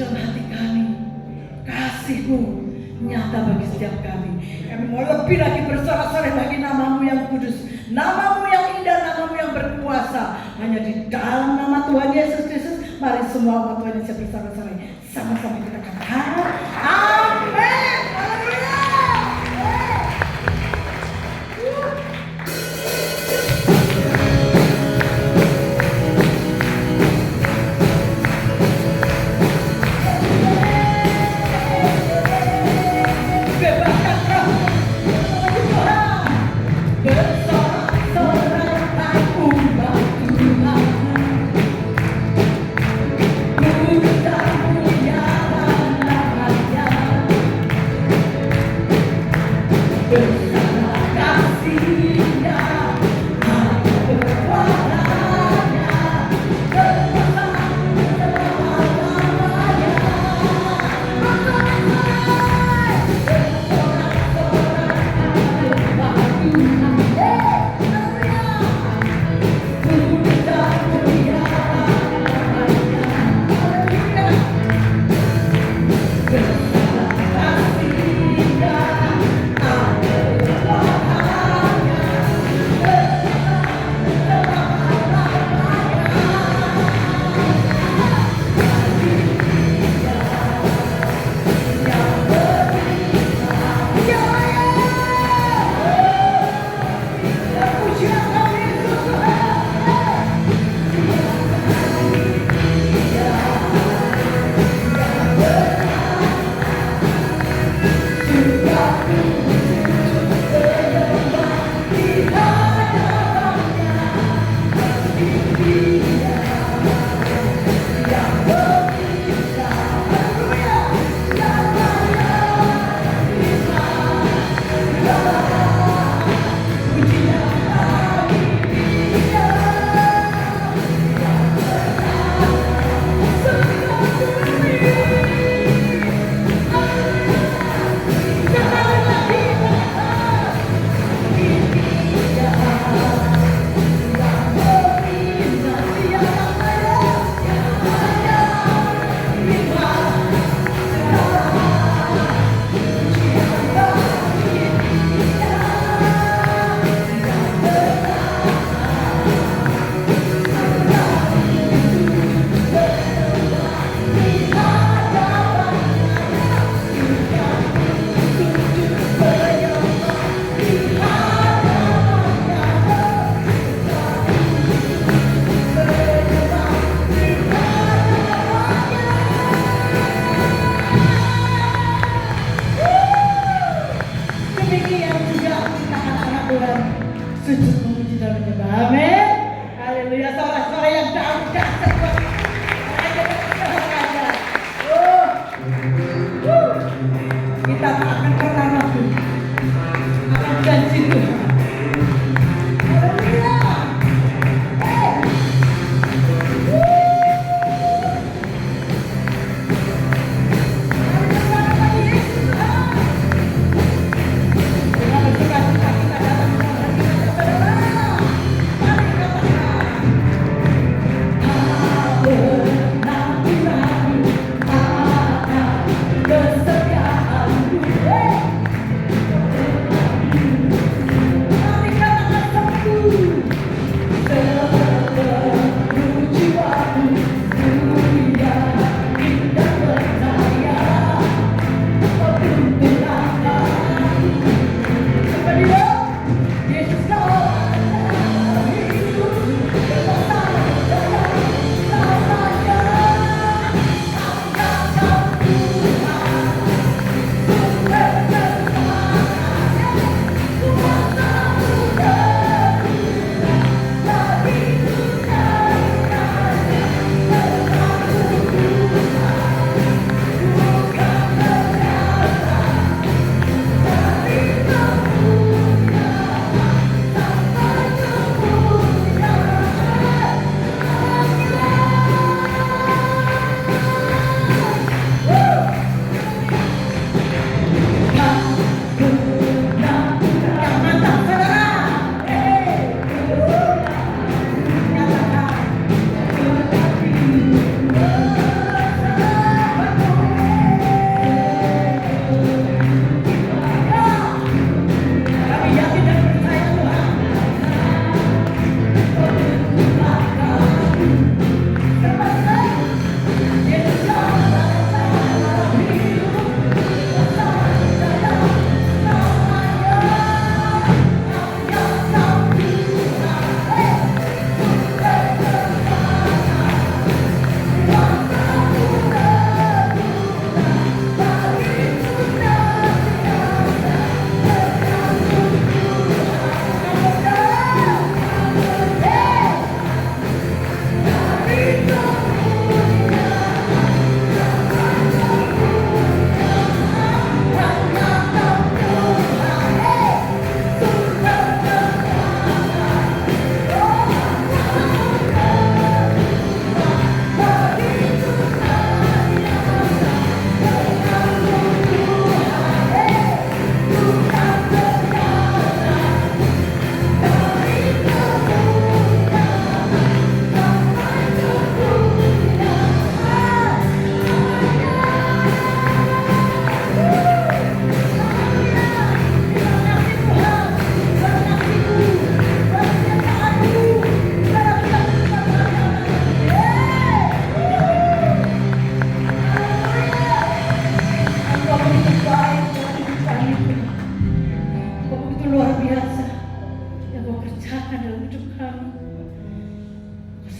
dalam hati kami. Kasih-Mu nyata bagi setiap kami. Kami mau lebih lagi bersorak-sorai bagi nama-Mu yang kudus, nama-Mu yang indah, nama-Mu yang berkuasa. Hanya di dalam nama Tuhan Yesus Kristus, mari semua umat Tuhan Yesus bersorak-sorai. Sama-sama kita katakan, amin. Haleluya.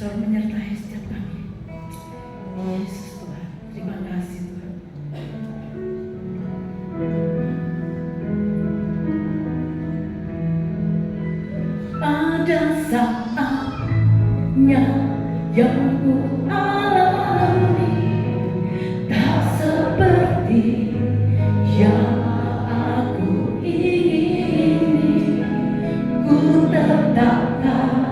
selalu menyertai setiap kami. Yesus Tuhan, terima kasih Tuhan. Ada saatnya yang ku alami, tak seperti yang aku ingini. Ku tetapkan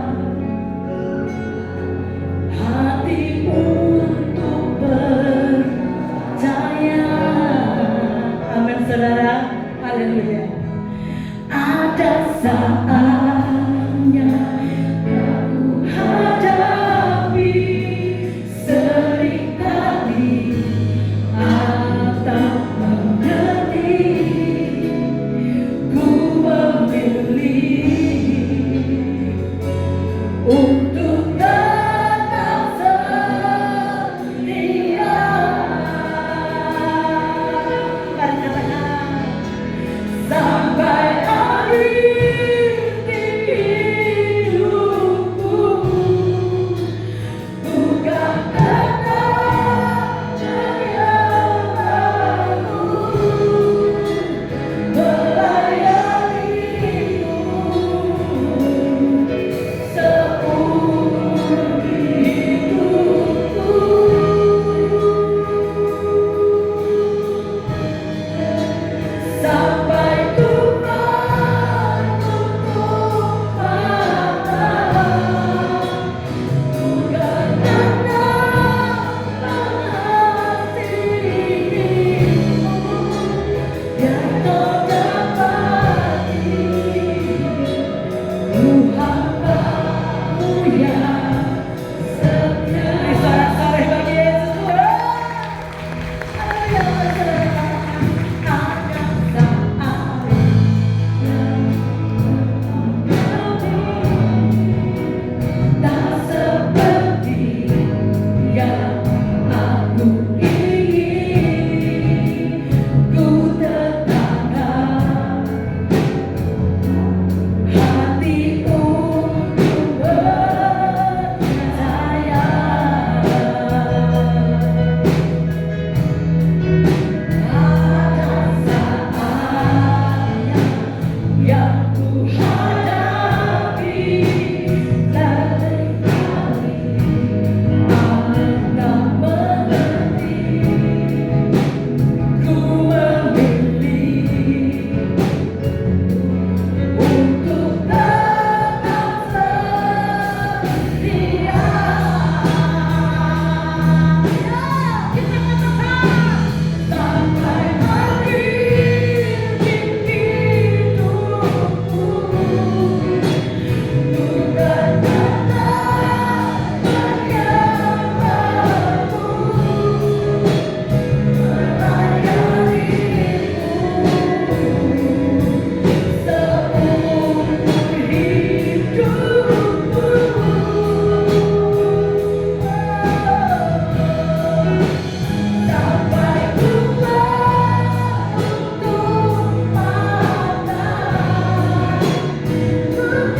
hati untuk percaya. Amin saudara, haleluya. Ada saatnya aku hadapi, seringkali atau menyedih. Ku memilih untuk tetap setia. Mari katakan, sampai akhir hidupku, bukan tetap melayanimu, seumur hidupku. Sampai ku menutup mata, bukan tetap hatimu yang terdapati. Ku hambamu yang setia. Beri sorak-sorai bagi Yesus Tuhan. Haleluya, saudara katakan, ada saatnya tak seperti yang aku ingin. Ku tetapkan hati untuk percaya. Ada saatnya yang ku hadapi, seringkali tak mengerti. Ku memilih untuk tetap setia. Kita katakan, sampai akhir hidupku, bukan tetap melayanimu, seumur hidupku. Sampai ku menutup mata, bukan tetap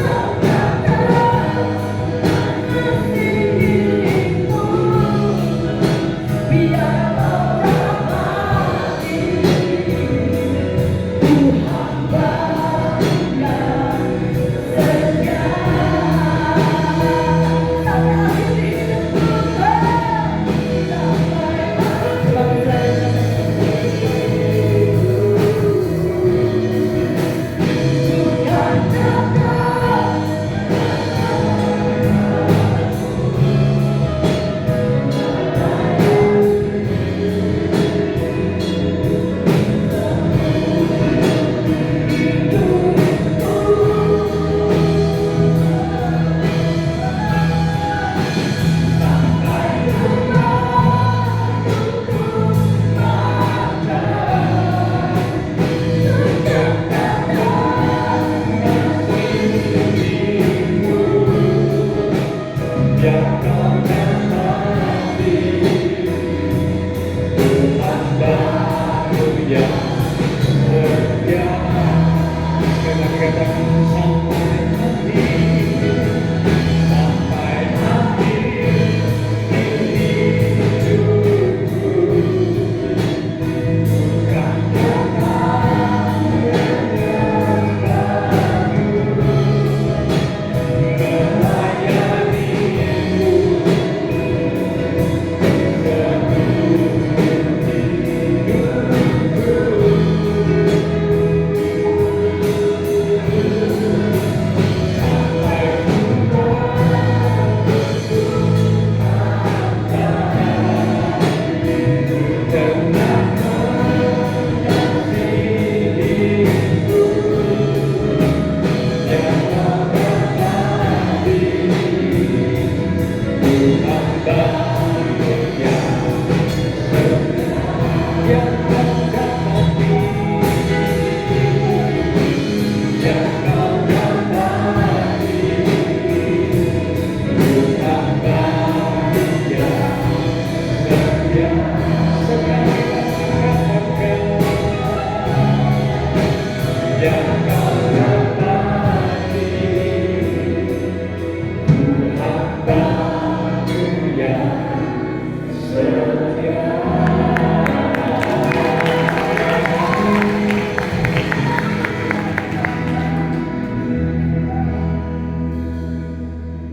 mengasihimu, biar kau dapati. Ku hambamu yang setia. Sampai akhir hidupku, sampai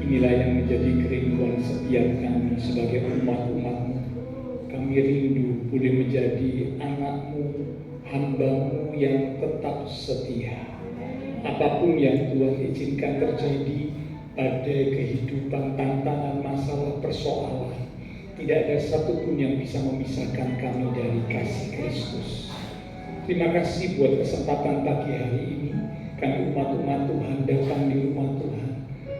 Inilah yang menjadi kerinduan setiap kami sebagai umat-umat-Mu. Kami rindu boleh menjadi anak-Mu, hamba-Mu yang tetap setia. Apapun yang Tuhan izinkan terjadi pada kehidupan, tantangan, masalah, persoalan, tidak ada satupun yang bisa memisahkan kami dari kasih Kristus. Terima kasih buat kesempatan pagi hari ini. Kami umat-umat Tuhan datang di rumah Tuhan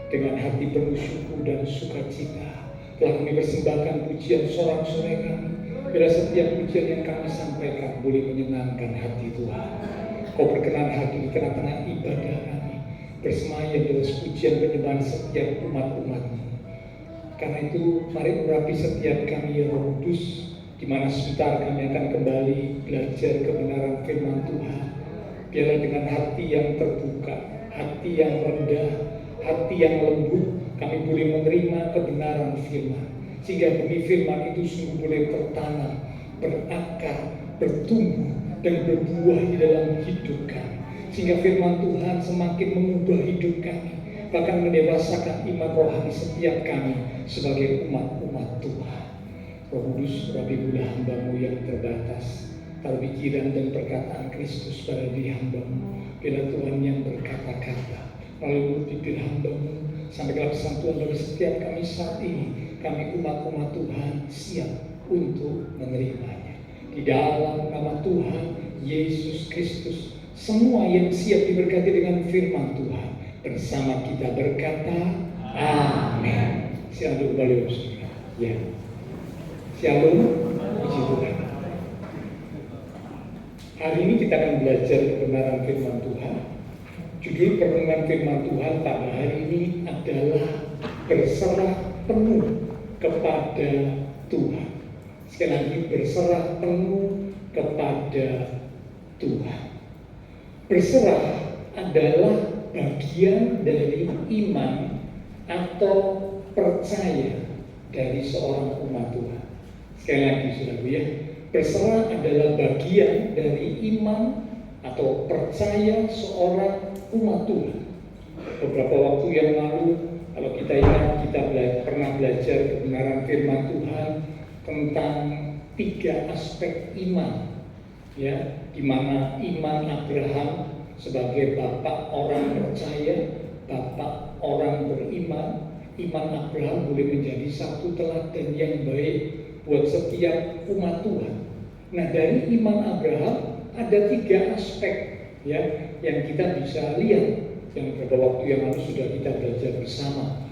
dengan hati penuh syukur dan sukacita. Telah kami persembahkan pujian sorak-sorai kami. Bila setiap pujian yang kami sampaikan boleh menyenangkan hati Tuhan. Kau berkenan hadir di tengah-tengah ibadah kami, bersemayam dalam pujian penyembahan setiap umat-umat-Mu. Karena itu mari urapi setiap kami ya Roh Kudus, di mana sebentar kami akan kembali belajar kebenaran firman Tuhan. Biarlah dengan hati yang terbuka, hati yang rendah, hati yang lembut, kami boleh menerima kebenaran firman, sehingga benih firman itu sungguh boleh tertanam, berakar, bertumbuh, dan berbuah di dalam hidup kami, sehingga firman Tuhan semakin mengubah hidup kami, bahkan mendewasakan iman rohani setiap kami sebagai umat-umat Tuhan. Roh Kudus, rapilah hamba-Mu yang terbatas, taruh pikiran dan perkataan Kristus pada diri hamba-Mu. Bila Tuhan yang berkata-kata melalui bibir hamba-Mu, sampaikanlah pesan Tuhan bagi setiap kami saat ini. Kami umat-umat Tuhan siap untuk menerimanya. Di dalam nama Tuhan Yesus Kristus, semua yang siap diberkati dengan firman Tuhan bersama kita berkata amin. Shalom kembali saudara. Ya. Shalom, puji Tuhan. Hari ini kita akan belajar kebenaran firman Tuhan. Judul perenungan firman Tuhan pada hari ini adalah berserah penuh kepada Tuhan. Sekali lagi, berserah penuh kepada Tuhan. Berserah adalah bagian dari iman atau percaya dari seorang umat Tuhan. Sekali lagi saudara ya, berserah adalah bagian dari iman atau percaya seorang umat Tuhan. Beberapa waktu yang lalu, kalau kita ingat, kita pernah belajar kebenaran firman Tuhan tentang 3 aspek iman, ya, di mana iman Abraham sebagai bapak orang percaya, bapak orang beriman. Iman Abraham boleh menjadi satu teladan yang baik buat setiap umat Tuhan. Nah, dari iman Abraham ada 3 aspek, ya, yang kita bisa lihat, yang beberapa waktu yang lalu sudah kita belajar bersama.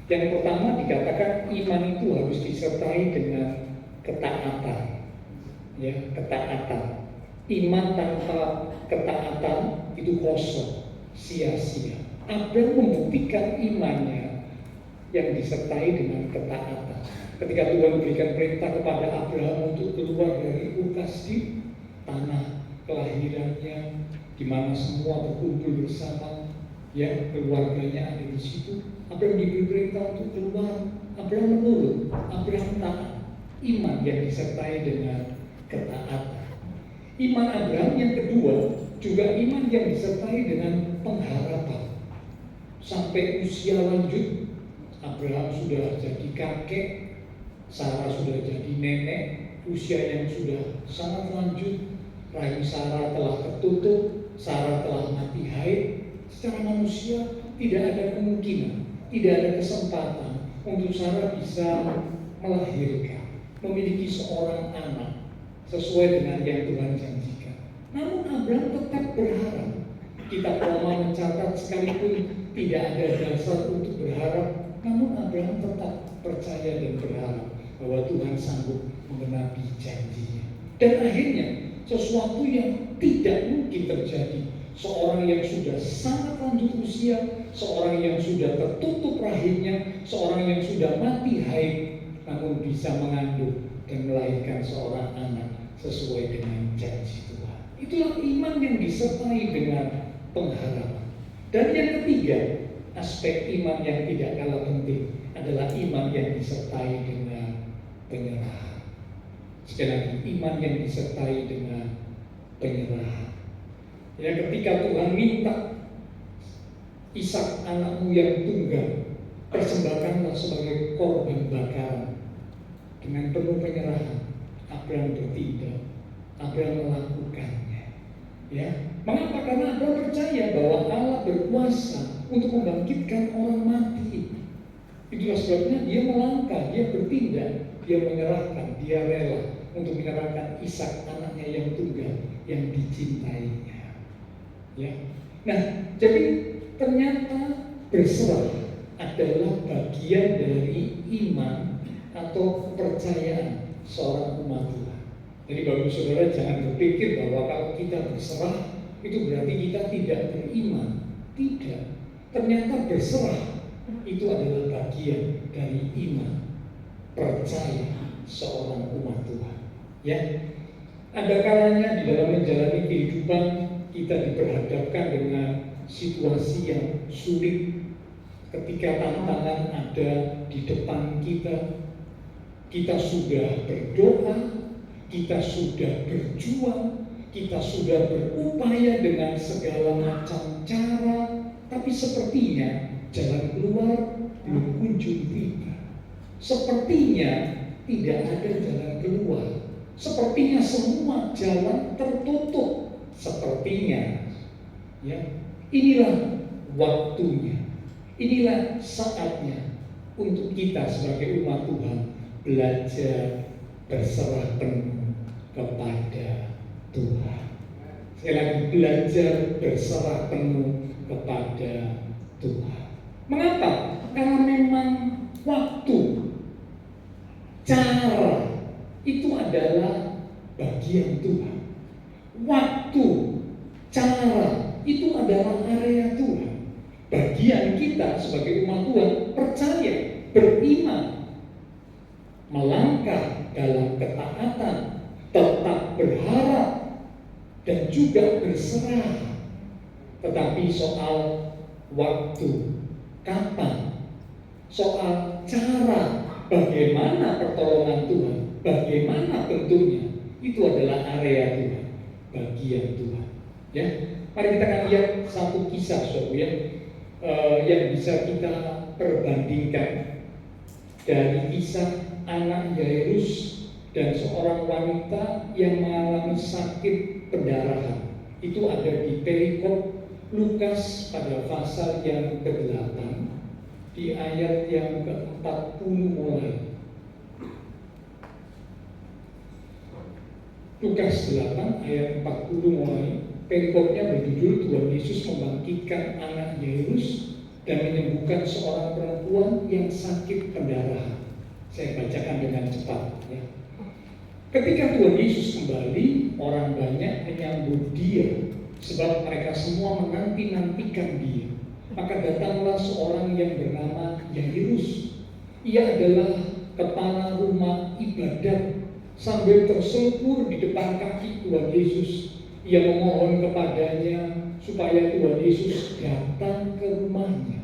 Yang pertama dikatakan iman itu harus disertai dengan ketaatan, ya, ketaatan. Iman tanpa ketaatan itu kosong, sia-sia. Abraham membuktikan imannya yang disertai dengan ketaatan. Ketika Tuhan berikan perintah kepada Abraham untuk keluar dari Ur Kasdim, tanah kelahirannya, di mana semua berkumpul bersama, ya, keluarganya ada di situ. Abraham diberi perintah untuk keluar. Abraham menurut, Abraham taat. Iman yang disertai dengan ketaatan. Iman Abraham yang kedua juga iman yang disertai dengan pengharapan. Sampai usia lanjut, Abraham sudah jadi kakek, Sarah sudah jadi nenek, usia yang sudah sangat lanjut, rahim Sarah telah tertutup, Sarah telah mati haid. Secara manusia tidak ada kemungkinan, tidak ada kesempatan untuk Sarah bisa melahirkan, memiliki seorang anak sesuai dengan yang Tuhan janjikan. Namun Abraham tetap berharap. Kitab Roma mencatat sekalipun tidak ada dasar untuk berharap, namun Abraham tetap percaya bahwa Tuhan sanggup menggenapi janjinya. Dan akhirnya sesuatu yang tidak mungkin terjadi, seorang yang sudah sangat lanjut usia, seorang yang sudah tertutup rahimnya, seorang yang sudah mati haid, namun bisa mengandung dan melahirkan seorang anak sesuai dengan janji Tuhan. Itulah iman yang disertai dengan pengharapan. Dan yang ketiga, aspek iman yang tidak kalah penting adalah iman yang disertai dengan penyerahan. Sekali lagi, iman yang disertai dengan penyerahan. Ya, ketika Tuhan minta Ishak anakmu yang tunggal, persembahkanlah sebagai korban bakaran. Dengan penuh penyerahan, Abraham bertindak, Abraham melakukannya. Ya, mengapa? Karena Abraham percaya bahwa Allah berkuasa untuk membangkitkan orang mati. Itulah sebabnya dia melangkah, dia bertindak, dia menyerahkan, dia rela untuk menyerahkan Ishak anaknya yang tunggal, yang dicintainya. Ya, nah, jadi ternyata berserah adalah bagian dari iman atau kepercayaan seorang umat Tuhan. Jadi Bapak Saudara jangan berpikir bahwa kalau kita berserah itu berarti kita tidak beriman. Tidak. Ternyata berserah itu adalah bagian dari iman, percaya seorang umat Tuhan. Ya, ada kalanya di dalam menjalani kehidupan kita diperhadapkan dengan situasi yang sulit. Ketika tantangan ada di depan kita, kita sudah berdoa, kita sudah berjuang, kita sudah berupaya dengan segala macam cara, tapi sepertinya jalan keluar belum kunjung tiba. Sepertinya tidak ada jalan keluar. Sepertinya semua jalan tertutup. Sepertinya, ya, inilah waktunya, inilah saatnya untuk kita sebagai umat Tuhan belajar berserah penuh kepada Tuhan. Sekali lagi, belajar berserah penuh kepada Tuhan. Mengapa? Karena memang waktu, cara itu adalah bagian Tuhan. Waktu, cara itu adalah area Tuhan. Bagian kita sebagai umat Tuhan percaya, beriman, melangkah dalam ketaatan, tetap berharap, dan juga berserah. Tetapi soal waktu, kapan, soal cara, bagaimana pertolongan Tuhan, bagaimana bentuknya, itu adalah area Tuhan, bagian Tuhan. Ya, mari kita akan lihat satu kisah, saudara, ya, yang bisa kita perbandingkan dari kisah anak Yairus dan seorang wanita yang mengalami sakit pendarahan. Itu ada di perikop Lukas pada pasal yang ke-8 di ayat yang ke-40 mulai. Lukas 8 ayat 40 mulai. Perikopnya berjudul Tuhan Yesus membangkitkan anak Yairus dan menyembuhkan seorang perempuan yang sakit pendarahan. Saya bacakan dengan cepat, ya. Ketika Tuhan Yesus kembali, orang banyak menyambut dia sebab mereka semua menanti-nantikan dia. Maka datanglah seorang yang bernama Yairus. Ia adalah kepala rumah ibadat. Sambil tersungkur di depan kaki Tuhan Yesus, ia memohon kepadanya supaya Tuhan Yesus datang ke rumahnya.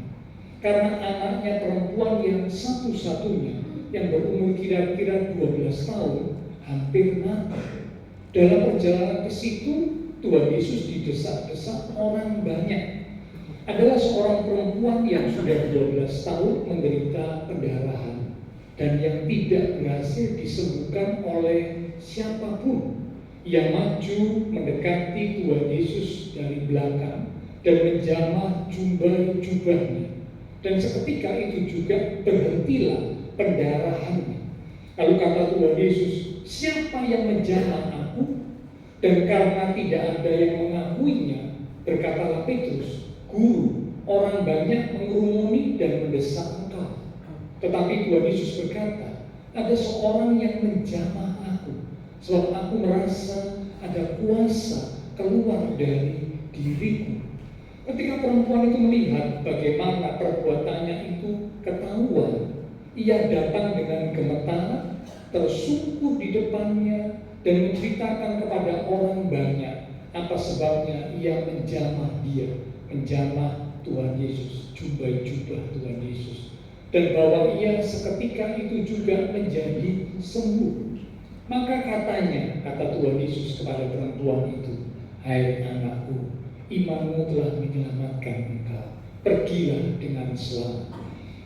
Karena anaknya perempuan yang satu-satunya yang berumur kira-kira 12 tahun hampir mati. Dalam perjalanan ke situ, Tuhan Yesus didesak-desak orang banyak. Adalah seorang perempuan yang sudah 12 tahun menderita pendarahan dan yang tidak berhasil disembuhkan oleh siapapun. Ia maju mendekati Tuhan Yesus dari belakang dan menjamah jubahnya. Dan seketika itu juga berhentilah pendarahannya. Lalu kata Tuhan Yesus, siapa yang menjamah aku? Dan karena tidak ada yang mengakuinya, berkatalah Petrus, Guru, orang banyak mengerumuni dan mendesak engkau. Tetapi Tuhan Yesus berkata, Ada seorang yang menjamah aku, sebab aku merasa ada kuasa keluar dari diriku. Ketika perempuan itu melihat bagaimana perbuatannya itu ketahuan, ia datang dengan gemetar, tersungkur di depannya, dan menceritakan kepada orang banyak apa sebabnya ia menjamah Tuhan Yesus, jubah Tuhan Yesus, dan bahwa ia seketika itu juga menjadi sembuh. Maka kata Tuhan Yesus kepada perempuan itu, "Hai anakku, imanmu telah menyelamatkan engkau. Pergilah dengan selamat."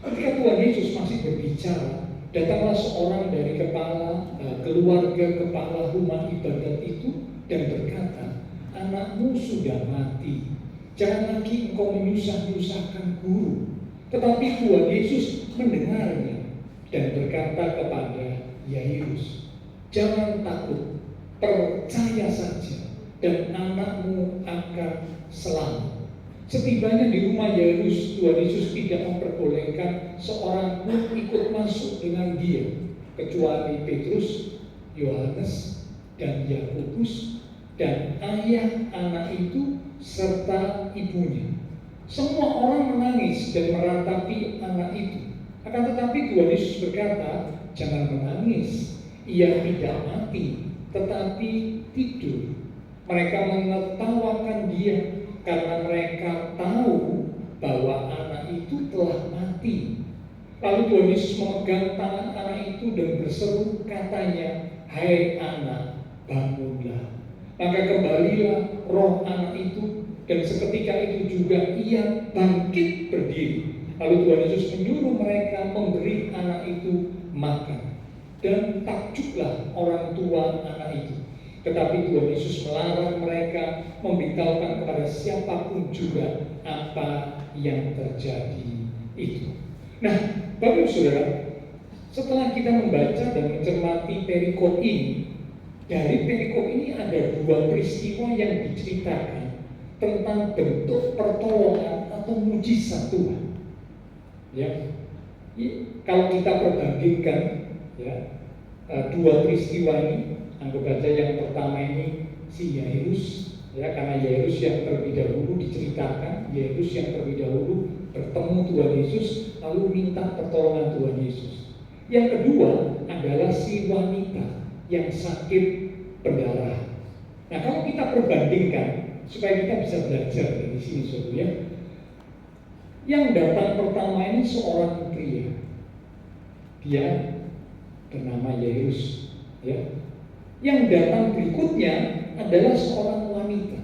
Ketika Tuhan Yesus masih berbicara, datanglah seorang dari keluarga kepala rumah ibadat itu dan berkata, "Anakmu sudah mati. Jangan lagi engkau menyusahkan guru." Tetapi Tuhan Yesus mendengarnya dan berkata kepada Yairus, "Jangan takut, percaya saja, dan anakmu akan selamat." Setibanya di rumah Yairus, Tuhan Yesus tidak memperbolehkan seorang pun ikut masuk dengan dia, kecuali Petrus, Yohanes, dan Yakobus, dan ayah anak itu serta ibunya. Semua orang menangis dan meratapi anak itu. Akan tetapi Tuhan Yesus berkata, "Jangan menangis, ia tidak mati, tetapi tidur." Mereka menertawakan dia karena mereka tahu bahwa anak itu telah mati. Lalu Tuhan Yesus memegang tangan anak itu dan berseru, katanya, "Hai anak, bangunlah." Maka kembalilah roh anak itu, dan seketika itu juga ia bangkit berdiri. Lalu Tuhan Yesus menyuruh mereka memberi anak itu makan. Dan takjublah orang tua anak itu. Tetapi Tuhan Yesus melarang mereka memberitahukan kepada siapapun juga apa yang terjadi itu. Nah, Bapak Ibu Saudara, setelah kita membaca dan mencermati perikop ini, dari perikop ini ada dua peristiwa yang diceritakan tentang bentuk pertolongan atau mujizat Tuhan. Ya, kalau kita perbandingkan dua peristiwa ini, anggap saja yang pertama ini si Yairus, karena Yairus yang terlebih dahulu diceritakan, Yairus yang terlebih dahulu bertemu Tuhan Yesus lalu minta pertolongan Tuhan Yesus. Yang kedua adalah si wanita yang sakit pendarahan. Nah, kalau kita perbandingkan supaya kita bisa belajar dari sini, saudara, yang datang pertama ini seorang pria, dia bernama Yairus, Yang datang berikutnya adalah seorang wanita.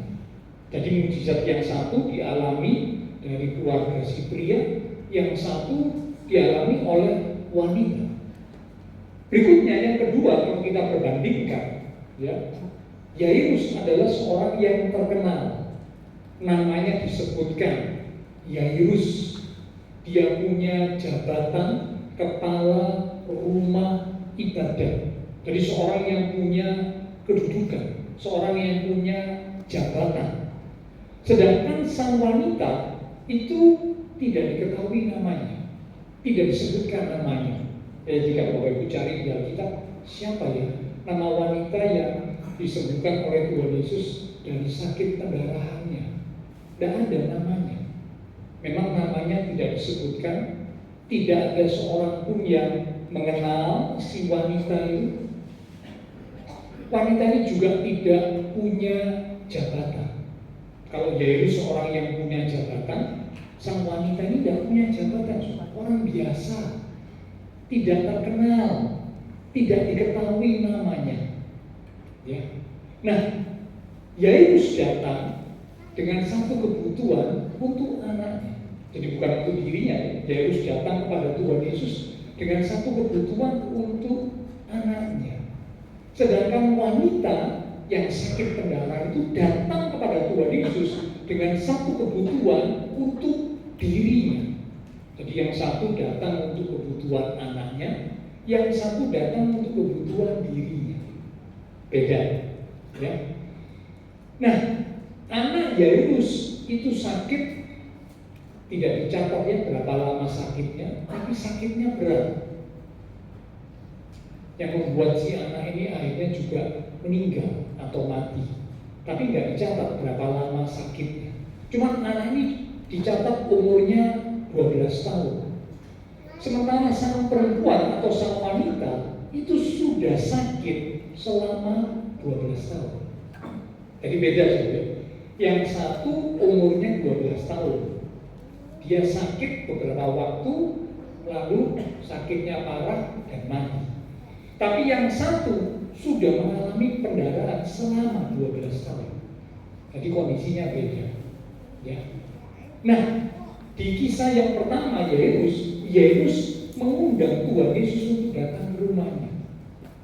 Jadi mujizat yang satu dialami dari keluarga si pria, yang satu dialami oleh wanita. Berikutnya yang kedua, kalau kita perbandingkan, Yairus adalah seorang yang terkenal. Namanya disebutkan Yairus. Dia punya jabatan kepala rumah ibadat. Jadi seorang yang punya kedudukan, seorang yang punya jabatan. Sedangkan sang wanita itu tidak diketahui namanya, tidak disebutkan namanya. Jika Bapak Ibu cari di Alkitab, siapa ya nama wanita yang disembuhkan oleh Tuhan Yesus dari sakit pendarahannya? Tidak ada namanya. Memang namanya tidak disebutkan. Tidak ada seorang pun yang mengenal si wanita itu. Wanita ini juga tidak punya jabatan. Kalau Yairus seorang yang punya jabatan, sang wanita ini tidak punya jabatan, orang biasa, tidak terkenal, tidak diketahui namanya. Nah, Yairus datang dengan satu kebutuhan untuk anaknya. Jadi bukan untuk dirinya, Yairus datang kepada Tuhan Yesus dengan satu kebutuhan untuk anaknya. Sedangkan wanita yang sakit pendarahan itu datang kepada Tuhan Yesus dengan satu kebutuhan untuk dirinya. Jadi yang satu datang untuk kebutuhan anaknya, yang satu datang untuk kebutuhan dirinya. Beda, ya. Nah, anak Yairus itu sakit, tidak dicatat ya berapa lama sakitnya, tapi sakitnya berat. yang membuat si anak ini akhirnya juga meninggal atau mati. Tapi nggak dicatat berapa lama sakitnya. Cuma anak ini dicatat umurnya 12 tahun. Sementara sang perempuan atau sang wanita itu sudah sakit selama 12 tahun. Jadi beda saja. Yang satu umurnya 12 tahun. Dia sakit beberapa waktu, lalu sakitnya parah dan mati. Tapi yang satu sudah mengalami pendarahan selama 12 tahun. Jadi kondisinya beda. Ya. Nah, di kisah yang pertama Yairus mengundang Tuhan Yesus untuk datang ke rumahnya.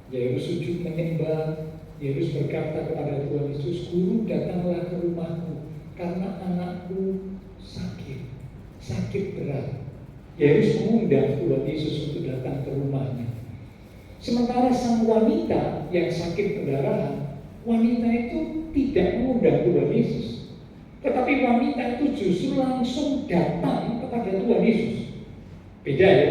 Yairus sujud menyembah. Yairus berkata kepada Tuhan Yesus, "Guru, datanglah ke rumahku karena anakku sakit berat." Yairus mengundang Tuhan Yesus untuk datang ke rumahnya. Sementara sang wanita yang sakit pendarahan, wanita itu tidak mengundang Tuhan Yesus, tetapi wanita itu justru langsung datang kepada Tuhan Yesus. Beda ya,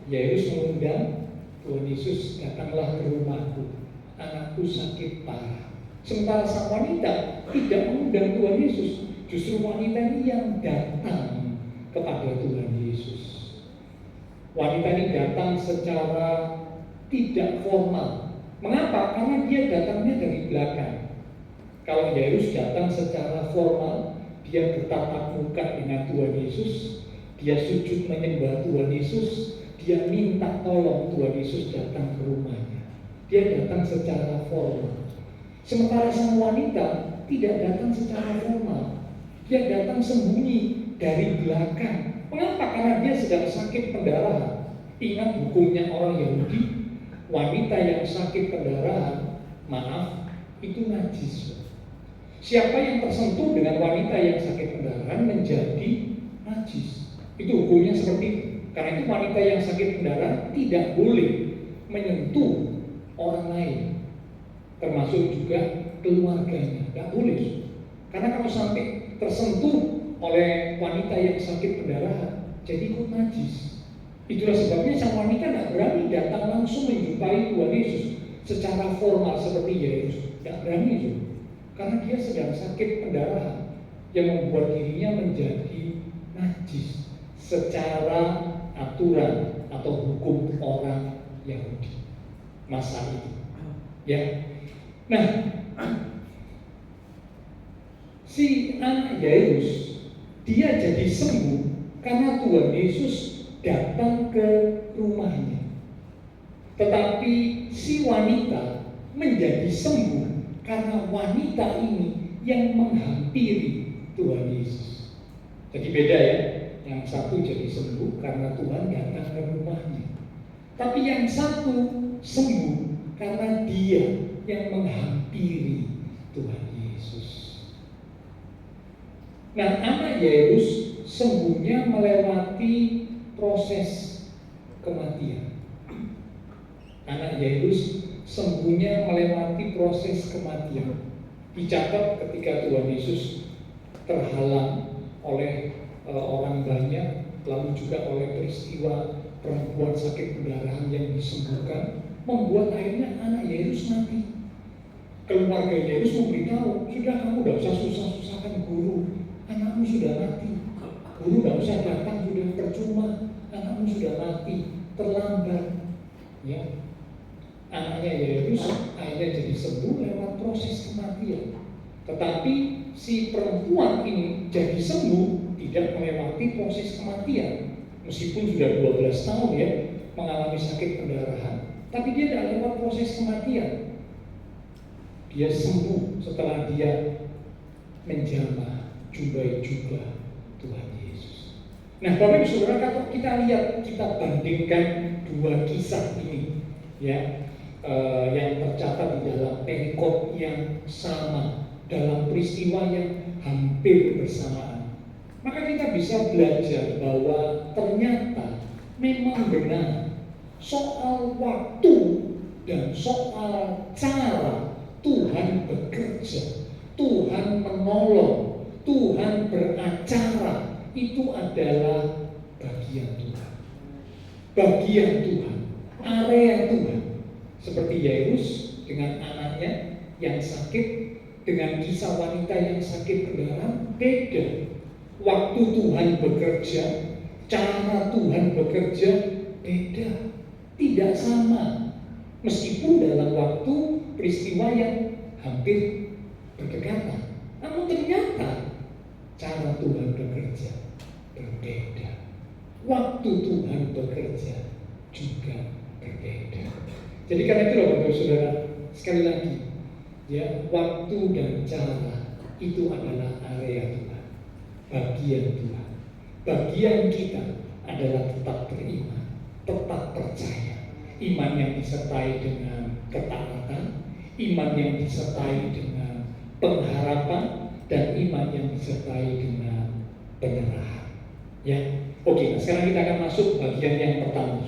Yairus mengundang Tuhan Yesus, "Datanglah ke rumahku, anakku sakit parah." Sementara sang wanita tidak mengundang Tuhan Yesus, justru wanita ini yang datang kepada Tuhan Yesus. Wanita ini datang secara tidak formal. Mengapa? Karena dia datangnya dari belakang. Kalau Yairus datang secara formal, dia bertatap muka dengan Tuhan Yesus, dia sujud menyembah Tuhan Yesus, dia minta tolong Tuhan Yesus datang ke rumahnya. Dia datang secara formal. Sementara sang wanita tidak datang secara formal. Dia datang sembunyi dari belakang. Mengapa? Karena dia sedang sakit pendarahan. Ingat hukumnya orang Yahudi, wanita yang sakit pendarahan, itu najis. Siapa yang tersentuh dengan wanita yang sakit pendarahan menjadi najis. Itu hukumnya seperti itu. Karena itu wanita yang sakit pendarahan tidak boleh menyentuh orang lain, termasuk juga keluarganya. Tidak boleh. Karena kalau sampai tersentuh oleh wanita yang sakit pendarahan, jadi ikut najis. Itulah sebabnya sang wanita tidak berani datang langsung menjumpai Tuhan Yesus secara formal seperti Yairus. Tidak berani itu, karena dia sedang sakit pendarahan yang membuat dirinya menjadi najis secara aturan atau hukum orang Yahudi masa itu. Ya, nah, si anak Yairus dia jadi sembuh karena Tuhan Yesus datang ke rumahnya. Tetapi si wanita menjadi sembuh karena wanita ini yang menghampiri Tuhan Yesus. Jadi beda ya, yang satu jadi sembuh karena Tuhan datang ke rumahnya. Tapi yang satu sembuh karena dia yang menghampiri Tuhan Yesus. Nah, anak Yairus sembuhnya melewati proses kematian. Anak Yairus sembuhnya melewati proses kematian. Dicatat ketika Tuhan Yesus terhalang oleh orang banyak, lalu juga oleh peristiwa perempuan sakit pendarahan yang disembuhkan, membuat akhirnya anak Yairus mati. Keluarga Yairus memberitahu, "Sudah, kamu tidak usah susah-susahkan guru, anakmu sudah mati. Guru tidak usah datang, sudah percuma, anakmu sudah mati, terlambat." Ya, anaknya Yairus akhirnya jadi sembuh lewat proses kematian. Tetapi si perempuan ini jadi sembuh tidak melewati proses kematian, meskipun sudah 12 tahun ya mengalami sakit pendarahan, tapi dia tidak lewat proses kematian. Dia sembuh setelah dia menjamah jubah Tuhan Yesus. Nah, Bapak Ibu Saudara, kalau kita lihat, kita bandingkan dua kisah ini, ya, yang tercatat di dalam perikop yang sama, dalam peristiwa yang hampir bersamaan, maka kita bisa belajar bahwa ternyata memang benar soal waktu dan soal cara Tuhan bekerja, Tuhan menolong, Tuhan beracara, itu adalah bagian Tuhan. Bagian Tuhan, area Tuhan. Yairus dengan anaknya yang sakit, dengan kisah wanita yang sakit pendarahan, beda. Waktu Tuhan bekerja, cara Tuhan bekerja beda, tidak sama. Meskipun dalam waktu peristiwa yang hampir berdekatan, namun ternyata cara Tuhan bekerja berbeda. Waktu Tuhan bekerja juga berbeda. Jadi karena itu loh Bapak Saudara, sekali lagi, ya, waktu dan cara itu adalah area Tuhan, bagian Tuhan. Bagian kita adalah tetap beriman, tetap percaya. Iman yang disertai dengan ketaatan, iman yang disertai dengan pengharapan, dan iman yang disertai dengan penyerahan. Ya, oke. Nah sekarang kita akan masuk bagian yang pertama.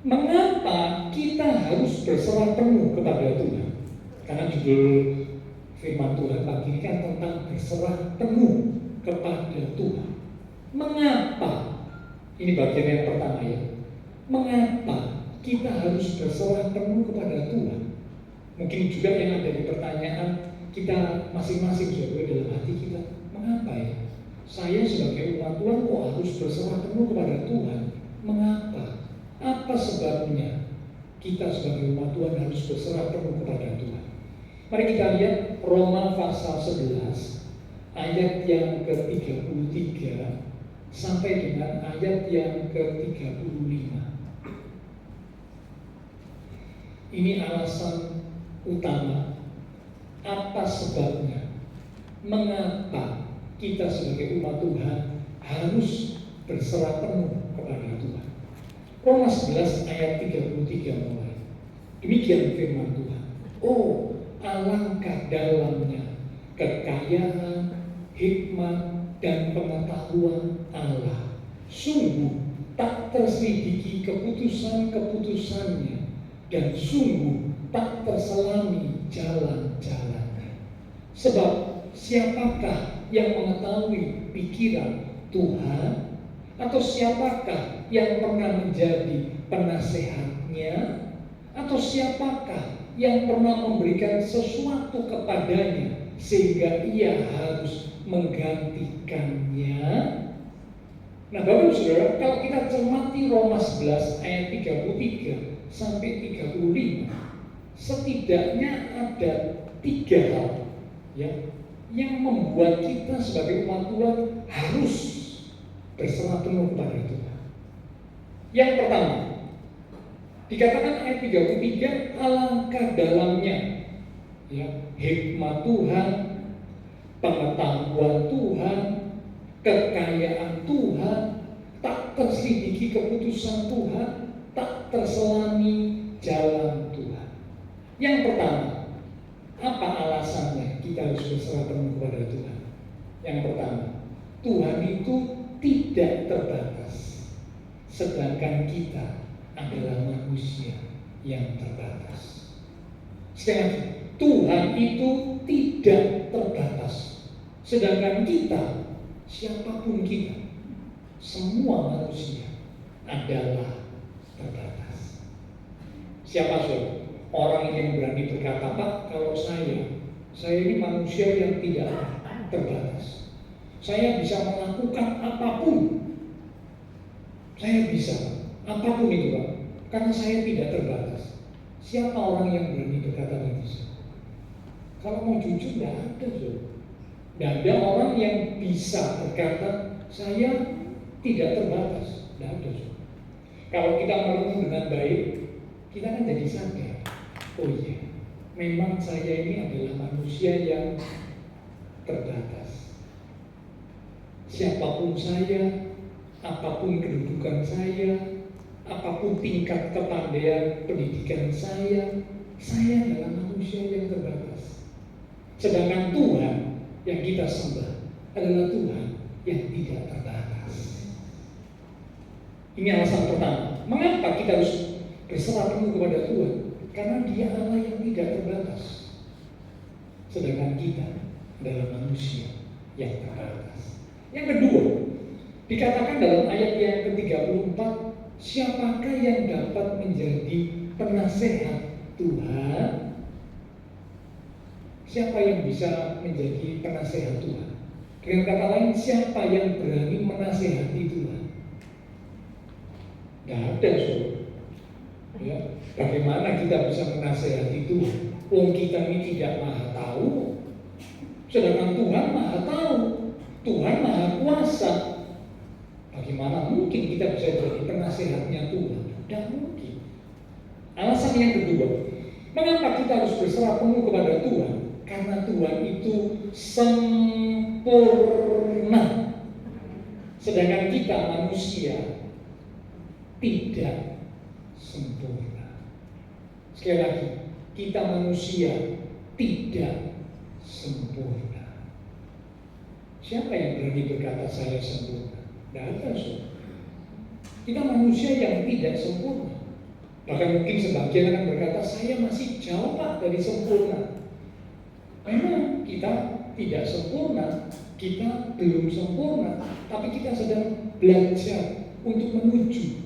Mengapa kita harus berserah penuh kepada Tuhan? Karena judul firman Tuhan pagi ini kan tentang berserah penuh kepada Tuhan. Mengapa? Ini bagian yang pertama ya. Mengapa kita harus berserah penuh kepada Tuhan? Mungkin juga yang ada di pertanyaan kita masing-masing juga dalam hati kita. Mengapa ya? Saya sebagai umat Tuhan kok harus berserah penuh kepada Tuhan? Mengapa? Apa sebabnya kita sebagai umat Tuhan harus berserah penuh kepada Tuhan? Mari kita lihat Roma pasal 11 ayat yang ke-33 sampai dengan ayat yang ke-35. Ini alasan utama, apa sebabnya, mengapa kita sebagai umat Tuhan harus berserah penuh kepada Tuhan. Roma 11 ayat 33 mulai. Demikian firman Tuhan. Oh, alangkah dalamnya kekayaan, hikmat, dan pengetahuan Allah. Sungguh tak terselidiki keputusan-keputusannya, dan sungguh tak terselami jalan-jalannya. Sebab siapakah yang mengetahui pikiran Tuhan? Atau siapakah yang pernah menjadi penasehatnya? Atau siapakah yang pernah memberikan sesuatu kepadanya sehingga ia harus menggantikannya? Nah Bapak Saudara, kalau kita cermati Roma 11 ayat 33 sampai 35, setidaknya ada 3 hal ya, yang membuat kita sebagai umat Tuhan harus berserah penuh kepada Tuhan. Yang pertama, dikatakan ayat 33, alangkah dalamnya ya, hikmat Tuhan, pengetahuan Tuhan, kekayaan Tuhan, tak terselidiki keputusan Tuhan, tak terselami jalan Tuhan. Yang pertama, apa alasannya kita harus berserah penuh kepada Tuhan? Yang pertama, Tuhan itu tidak terbatas, sedangkan kita adalah manusia yang terbatas. Sekali lagi, Tuhan itu tidak terbatas, sedangkan kita, siapapun kita, semua manusia adalah terbatas. Siapa saudara? Orang yang berani berkata, Pak, kalau saya ini manusia yang tidak terbatas. Saya bisa melakukan apapun. Saya bisa, apapun itu Pak, karena saya tidak terbatas. Siapa orang yang berani berkata begitu? Kalau mau jujur, tidak ada saudara. Tidak ada orang yang bisa berkata, saya tidak terbatas. Tidak ada saudara. Kalau kita merenung dengan baik, kita kan jadi sadar. Oh iya, memang saya ini adalah manusia yang terbatas. Siapapun saya, apapun kedudukan saya, apapun tingkat kepandaian pendidikan saya adalah manusia yang terbatas. Sedangkan Tuhan yang kita sembah adalah Tuhan yang tidak terbatas. Ini alasan pertama. Mengapa kita harus berserah penuh kepada Tuhan? Karena Dia Allah yang tidak terbatas. Sedangkan kita adalah manusia yang terbatas. Yang kedua, dikatakan dalam ayat yang ke-34, siapakah yang dapat menjadi penasehat Tuhan, siapa yang bisa menjadi penasehat Tuhan? Dengan kata lain, siapa yang berani menasehati Tuhan? Tidak ada, saudara. Ya, bagaimana kita bisa menasehati Tuhan? Wong kita ini tidak maha tahu, sedangkan Tuhan maha tahu. Tuhan maha kuasa. Bagaimana mungkin kita bisa jadi penasehatnya Tuhan? Tidak mungkin. Alasan yang kedua, mengapa kita harus berserah penuh kepada Tuhan? Karena Tuhan itu sempurna, sedangkan kita manusia tidak sempurna. Sekali lagi, kita manusia tidak sempurna. Siapa yang berani berkata saya sempurna? Tidak ada, saudara. Kita manusia yang tidak sempurna. Bahkan mungkin sebagian akan berkata saya masih jauh Pak dari sempurna. Memang kita tidak sempurna, kita belum sempurna, tapi kita sedang belajar untuk menuju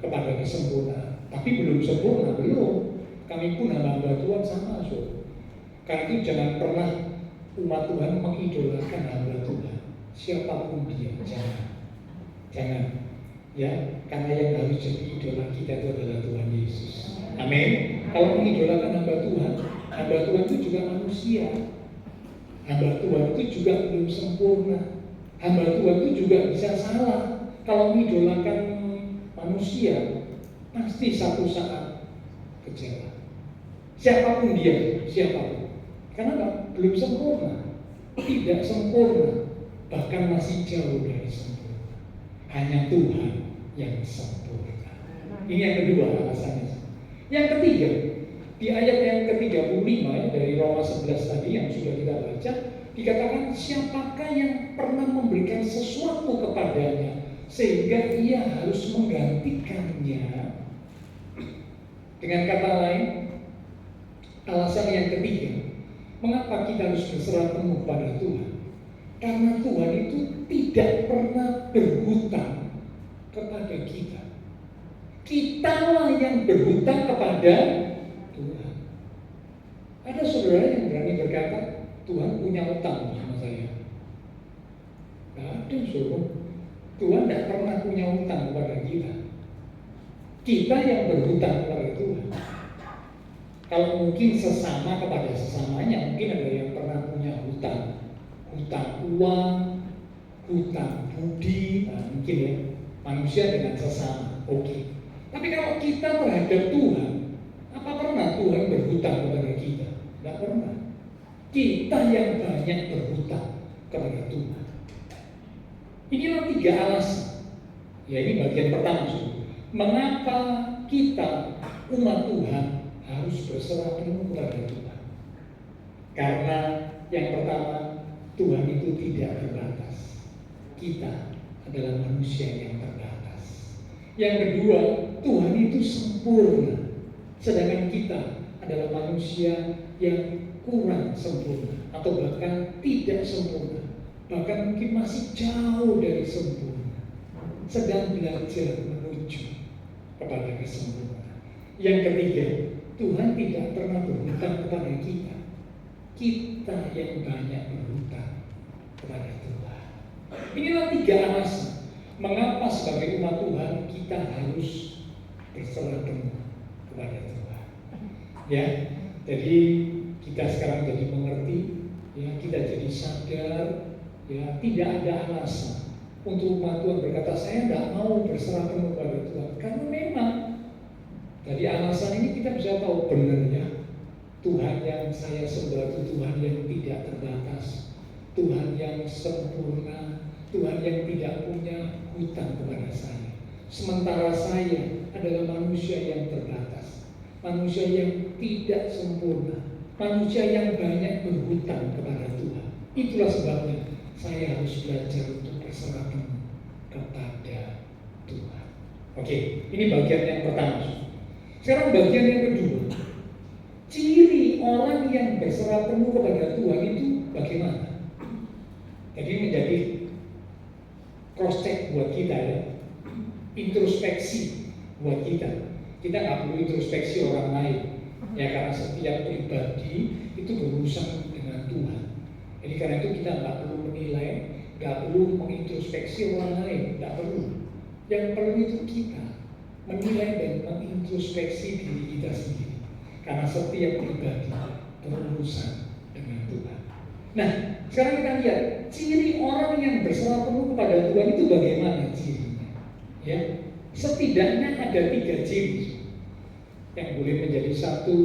kepada kesempurnaan. Tapi belum sempurna, belum. Kami pun hamba Tuhan sama, saudara. Karena itu jangan pernah umat Tuhan mengidolakan hamba Tuhan, siapapun dia, jangan. Ya, karena yang harus jadi idola kita itu adalah Tuhan Yesus. Amin. Kalau mengidolakan hamba Tuhan itu juga manusia. Hamba Tuhan itu juga belum sempurna. Hamba Tuhan itu juga bisa salah. Kalau mengidolakan manusia, pasti satu saat kecewa. Siapapun dia, siapapun. Karena belum sempurna, tidak sempurna, bahkan masih jauh dari sempurna. Hanya Tuhan yang sempurna. Ini yang kedua alasannya. Yang ketiga, di ayat yang ke-35 dari Roma 11 tadi yang sudah kita baca, dikatakan siapakah yang pernah memberikan sesuatu kepadanya sehingga ia harus menggantikannya. Dengan kata lain, alasan yang ketiga, mengapa kita harus berserah penuh pada Tuhan? Karena Tuhan itu tidak pernah berhutang kepada kita. Kitalah yang berhutang kepada Tuhan. Ada saudara yang berani berkata, Tuhan punya utang sama saya. Tidak ada, saudara. Tuhan tidak pernah punya utang kepada kita. Kita yang berhutang kepada Tuhan. Kalau mungkin sesama kepada sesamanya, mungkin ada yang pernah punya hutang. Hutang uang, hutang budi, mungkin ya. Manusia dengan sesama, oke. Tapi kalau kita terhadap Tuhan, apa pernah Tuhan berhutang kepada kita? Tidak pernah. Kita yang banyak berhutang kepada Tuhan. Inilah 3 alasan. Ya, ini bagian pertama. Mengapa kita umat Tuhan harus berserah penuh kepada Tuhan? Karena yang pertama, Tuhan itu tidak terbatas. Kita adalah manusia yang terbatas. Yang kedua, Tuhan itu sempurna, sedangkan kita adalah manusia yang kurang sempurna atau bahkan tidak sempurna, bahkan mungkin masih jauh dari sempurna, sedang belajar menuju kepada kesempurnaan. Yang ketiga, Tuhan tidak pernah berhutang kepada kita. Kita yang banyak berhutang kepada Tuhan. Inilah 3 alasan mengapa sebagai umat Tuhan kita harus berserah penuh kepada Tuhan. Ya, jadi kita sekarang jadi mengerti, ya, kita jadi sadar, ya, tidak ada alasan untuk umat Tuhan berkata saya tidak mau berserah penuh kepada Tuhan. Karena memang dari alasan ini kita bisa tahu benarnya Tuhan yang saya sembah itu Tuhan yang tidak terbatas, Tuhan yang sempurna, Tuhan yang tidak punya hutang kepada saya. Sementara saya adalah manusia yang terbatas, manusia yang tidak sempurna, manusia yang banyak berhutang kepada Tuhan. Itulah sebabnya saya harus belajar untuk berserah penuh kepada Tuhan. Oke, ini bagian yang pertama. Sekarang bagian yang kedua. Ciri orang yang berserah penuh kepada Tuhan itu bagaimana? Jadi menjadi cross check buat kita ya, introspeksi buat kita. Kita nggak perlu introspeksi orang lain, ya, karena setiap pribadi itu berurusan dengan Tuhan. Jadi karena itu kita nggak perlu menilai, nggak perlu mengintrospeksi orang lain, nggak perlu. Yang perlu itu kita menilai dan mengintrospeksi diri kita sendiri, karena setiap pribadi berurusan dengan Tuhan. Nah, sekarang kita lihat ciri orang yang berserah penuh kepada Tuhan itu bagaimana cirinya. Ya, setidaknya ada 3 ciri yang boleh menjadi satu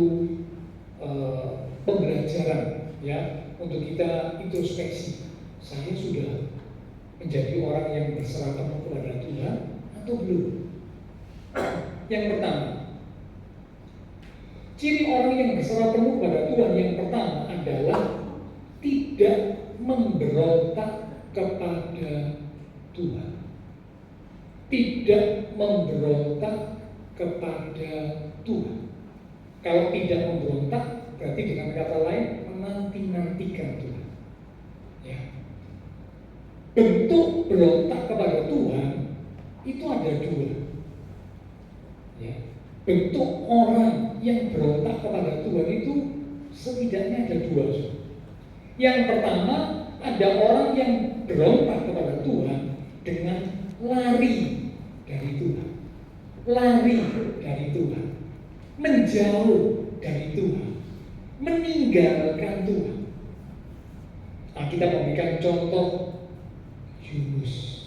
pembelajaran, ya, untuk kita introspeksi. Saya sudah menjadi orang yang berserah penuh kepada Tuhan atau belum? Yang pertama, ciri orang yang berserah penuh kepada Tuhan yang pertama adalah tidak memberontak kepada Tuhan. Tidak memberontak kepada Tuhan. Kalau tidak memberontak, berarti dengan kata lain menanti-nantikan Tuhan. Ya. Bentuk berontak kepada Tuhan itu ada 2. Ya. Bentuk orang yang berontak kepada Tuhan itu setidaknya ada 2. Yang pertama, ada orang yang berontak kepada Tuhan dengan lari dari Tuhan. Lari dari Tuhan, menjauh dari Tuhan, meninggalkan Tuhan. Nah, kita memberikan contoh Yunus.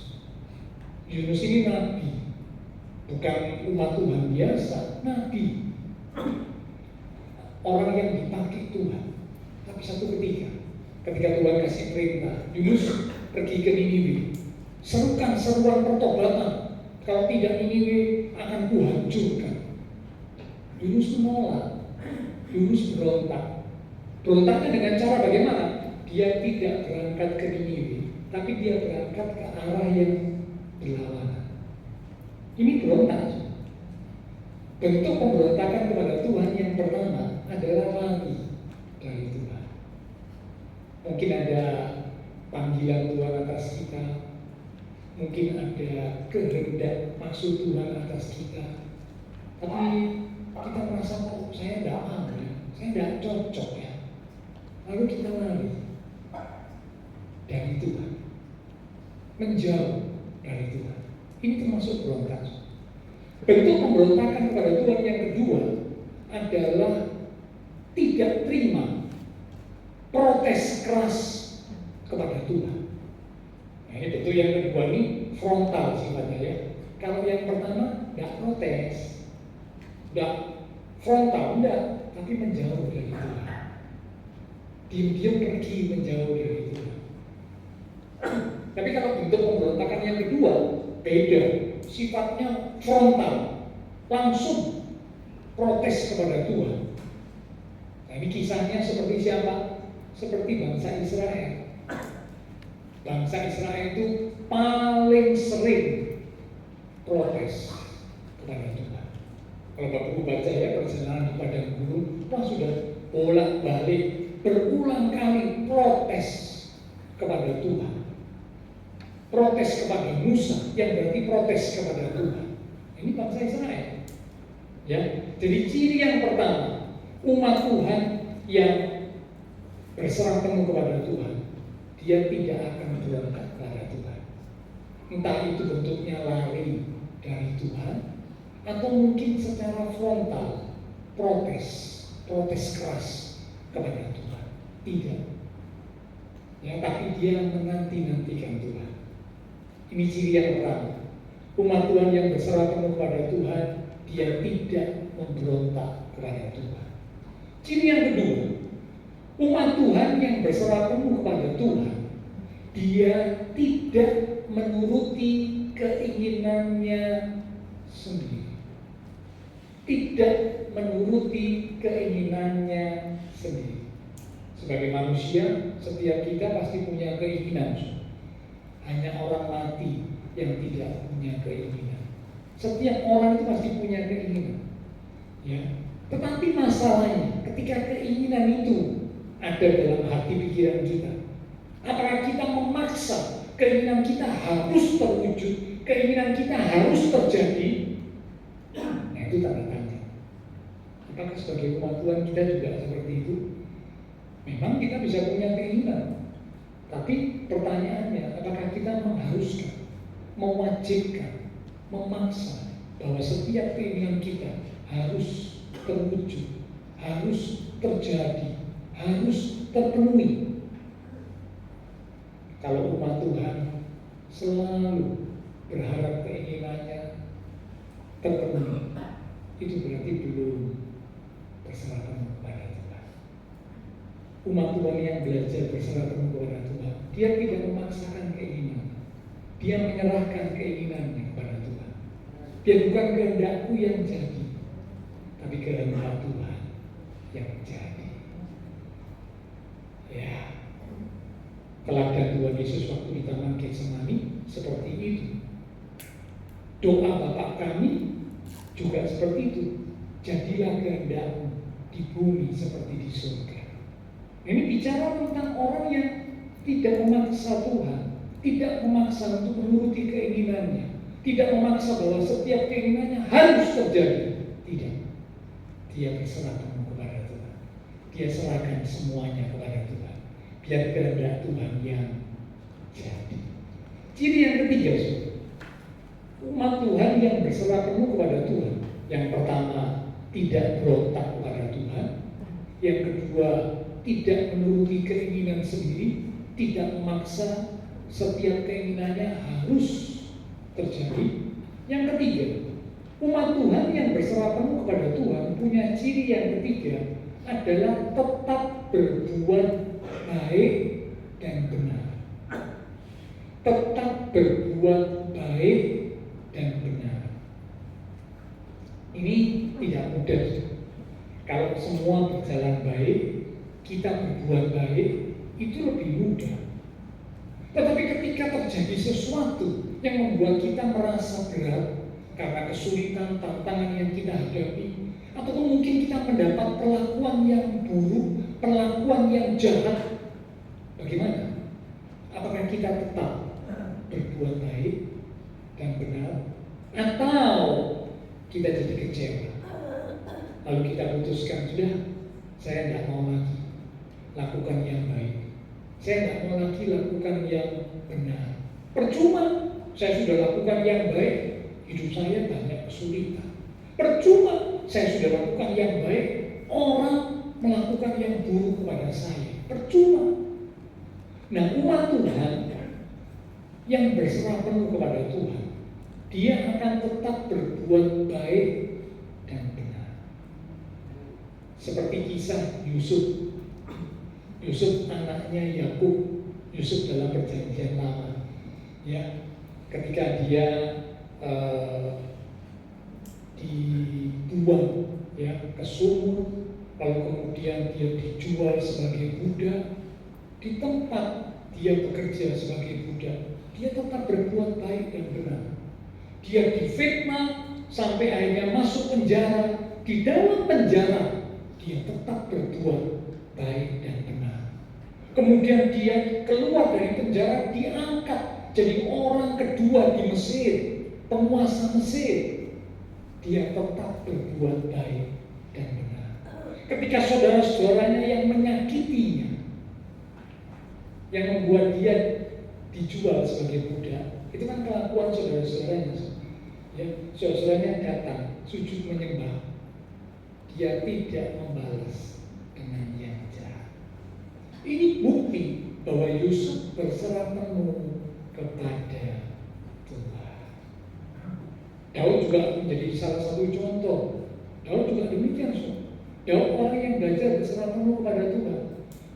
Yunus ini nabi, bukan umat Tuhan biasa, nabi. Orang yang dipakai Tuhan. Tapi satu ketika Tuhan kasih perintah, Yunus pergi ke Niniwe, serukan seruan pertobatan, kalau tidak Niniwe akan kuhancurkan. Yunus menolak, Yunus berontak. Berontaknya dengan cara bagaimana? Dia tidak berangkat ke Niniwe, tapi dia berangkat ke arah yang berlawanan. Ini berontak. Bentuk pemberontakan kepada Tuhan yang pertama adalah lari dari Tuhan. Mungkin ada panggilan Tuhan atas kita, mungkin ada kehendak maksud Tuhan atas kita, tapi kita merasa kok saya tidak mau, saya tidak cocok ya. Lalu kita lari dari Tuhan, menjauh dari Tuhan. Ini termasuk berontak. Bentuk pemberontakan kepada Tuhan yang kedua adalah tidak terima, protes keras kepada Tuhan. Nah, ini bentuk yang kedua ini frontal sifatnya ya. Kalau yang pertama tidak protes, tidak frontal, tidak, tapi menjauh dari Tuhan. Diam-diam pergi menjauh dari Tuhan. Tapi kalau bentuk pemberontakan yang kedua beda, sifatnya frontal, langsung protes kepada Tuhan. Nah, ini kisahnya seperti siapa? Seperti bangsa Israel. Bangsa Israel itu paling sering protes kepada Tuhan. Kalau Bapak Ibu baca ya perjalanan di padang gurun, wah sudah bolak-balik berulang kali protes kepada Tuhan. Protes kepada Musa, yang berarti protes kepada Tuhan. Ini bangsa Israel. Ya, jadi ciri yang pertama, umat Tuhan yang berserah penuh kepada Tuhan, dia tidak akan berontak kepada Tuhan. Entah itu bentuknya lari dari Tuhan, atau mungkin secara frontal protes keras kepada Tuhan. Tidak. Ya, tapi dia menanti-nantikan Tuhan. Ini ciri yang pertama. Umat Tuhan yang berserah penuh kepada Tuhan, dia tidak memberontak kepada Tuhan. Ciri yang kedua, umat Tuhan yang berserah penuh kepada Tuhan, dia tidak menuruti keinginannya sendiri. Tidak menuruti keinginannya sendiri. Sebagai manusia, setiap kita pasti punya keinginan. Hanya orang mati yang tidak punya keinginan. Setiap orang itu pasti punya keinginan. Ya. Tetapi masalahnya, ketika keinginan itu ada dalam hati pikiran kita, apakah kita memaksa keinginan kita harus terwujud, keinginan kita harus terjadi, sebagai umat Tuhan kita juga seperti itu. Memang kita bisa punya keinginan, tapi pertanyaannya, apakah kita mengharuskan, mewajibkan, memaksa bahwa setiap keinginan kita harus terwujud, harus terjadi, harus terpenuhi? Kalau umat Tuhan selalu berharap keinginannya terpenuhi, itu berarti belum berserah penuh kepada Tuhan. Umat Tuhan yang belajar berserah penuh kepada Tuhan, dia tidak memaksakan keinginan, dia menyerahkan keinginannya kepada Tuhan. Dia bukan kehendakku yang jadi, tapi kehendak Tuhan yang jadi. Ya, teladan Tuhan Yesus waktu di Taman Getsemani seperti itu. Doa Bapa kami juga seperti itu. Jadilah kehendakmu di bumi seperti di surga. Ini bicara tentang orang yang tidak memaksa Tuhan, tidak memaksa untuk menuruti keinginannya, tidak memaksa bahwa setiap keinginannya harus terjadi. Tidak. Dia berserah penuh kepada Tuhan. Dia serahkan semuanya kepada Tuhan. Biar kehendak Tuhan yang jadi. Ciri yang ketiga, umat Tuhan yang berserah penuh kepada Tuhan. Yang pertama, tidak berontak kepada Tuhan. Yang kedua, tidak menuruti keinginan sendiri, tidak memaksa setiap keinginannya harus terjadi. Yang ketiga, umat Tuhan yang berserah penuh kepada Tuhan punya ciri yang ketiga adalah tetap berbuat baik dan benar. Tetap berbuat baik dan benar. Ini tidak mudah. Kalau semua berjalan baik, kita berbuat baik, itu lebih mudah. Tetapi ketika terjadi sesuatu yang membuat kita merasa berat karena kesulitan, tantangan yang kita hadapi, atau mungkin kita mendapat perlakuan yang buruk, perlakuan yang jahat, bagaimana? Apakah kita tetap berbuat baik dan benar, atau kita jadi kecewa? Lalu kita putuskan, sudah, saya tidak mau lagi lakukan yang baik, saya tidak mau lagi lakukan yang benar. Percuma, saya sudah lakukan yang baik, hidup saya banyak kesulitan. Percuma, saya sudah lakukan yang baik, orang melakukan yang buruk kepada saya. Percuma. Nah, umat Tuhan yang berserah penuh kepada Tuhan, dia akan tetap berbuat baik dan benar. Seperti kisah Yusuf. Yusuf anaknya Yakub, Yusuf dalam perjanjian lama, ya, ketika dia dibuang ya ke sumur, lalu kemudian dia dijual sebagai budak. Di tempat dia bekerja sebagai budak, dia tetap berbuat baik dan benar. Dia difitnah sampai akhirnya masuk penjara. Di dalam penjara dia tetap berbuat baik dan benar. Kemudian dia keluar dari penjara, diangkat jadi orang kedua di Mesir, penguasa Mesir. Dia tetap berbuat baik dan benar. Ketika saudara-saudaranya yang menyakitinya, yang membuat dia dijual sebagai budak, itu kan kelakuan saudara-saudaranya. Ya, saudara-saudaranya datang sujud menyembah, dia tidak membalas dengan yang jahat. Ini bukti bahwa Yusuf berserah penuh kepada Tuhan. Daud juga menjadi salah satu contoh. Daud juga demikian. Daud orang yang belajar berserah penuh kepada Tuhan.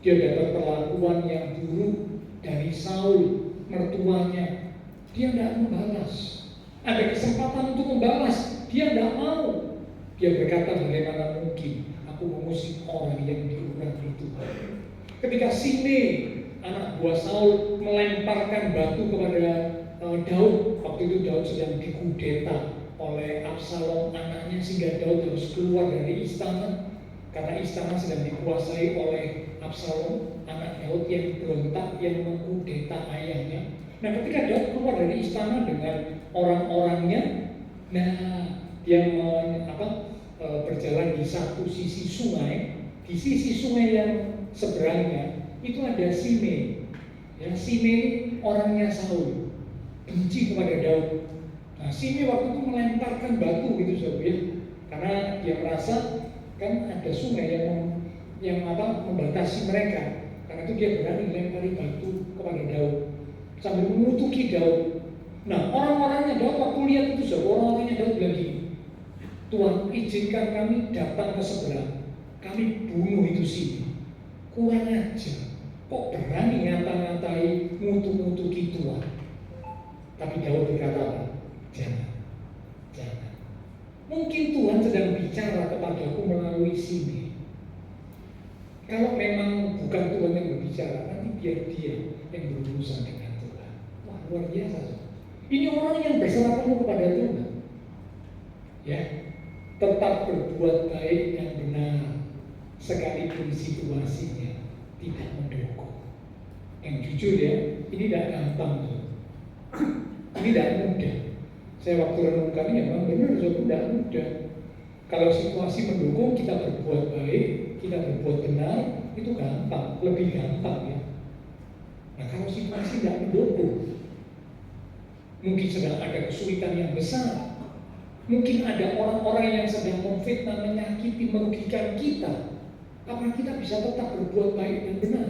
Dia dapat perlakuan yang buruk dari Saul, mertuanya. Dia tidak membalas. Ada kesempatan untuk membalas, dia tidak mau. Dia berkata, bagaimana mungkin aku mengusik orang yang diurapi Tuhan. Ketika Simei, anak buah Saul, melemparkan batu kepada Daud, waktu itu Daud sedang dikudeta oleh Absalom anaknya, sehingga Daud harus keluar dari istana karena istana sedang dikuasai oleh Absalom, anak Daud yang berontak, yang mengkudeta ayahnya. Nah, ketika Daud keluar dari istana dengan orang-orangnya, nah dia berjalan di satu sisi sungai, di sisi sungai yang seberangnya itu ada Simei. Ya, Simei orangnya Saul, benci kepada Daud. Nah, Simei waktu itu melemparkan batu gitu saudara ya, karena dia merasa kan ada sungai yang membatasi mereka. Karena itu dia berani melempari batu kepada Daud sambil mengutuki Daud. Nah, orang-orangnya Daud waktu lihat itu saudara, orang-orangnya Daud bilang gini, Tuhan izinkan kami datang ke seberang, kami bunuh itu Simei. Kurang aja, kok berani ngata-ngatai ngutu-ngutuki Tuhan. Tapi Daud berkata apa? Jangan. Mungkin Tuhan sedang bicara kepadaku melalui Simei. Kalau memang bukan Tuhan yang berbicara, nanti biar dia yang berurusan dengan Tuhan. Wah, luar biasa. Ini orang yang berserah penuh kepada Tuhan. Ya, tetap berbuat baik dan benar sekalipun situasinya tidak mendukung. Yang jujur ya, ini tidak gampang tuh. Ini tidak mudah. Saya waktu renungkan ini memang benar tidak mudah. Kalau situasi mendukung, kita berbuat baik, kita berbuat benar, itu gampang, lebih gampang ya. Nah, kalau situasi tidak mendukung, mungkin sedang ada kesulitan yang besar, mungkin ada orang-orang yang sedang memfitnah, menyakiti, merugikan kita. Apakah kita bisa tetap berbuat baik dan benar?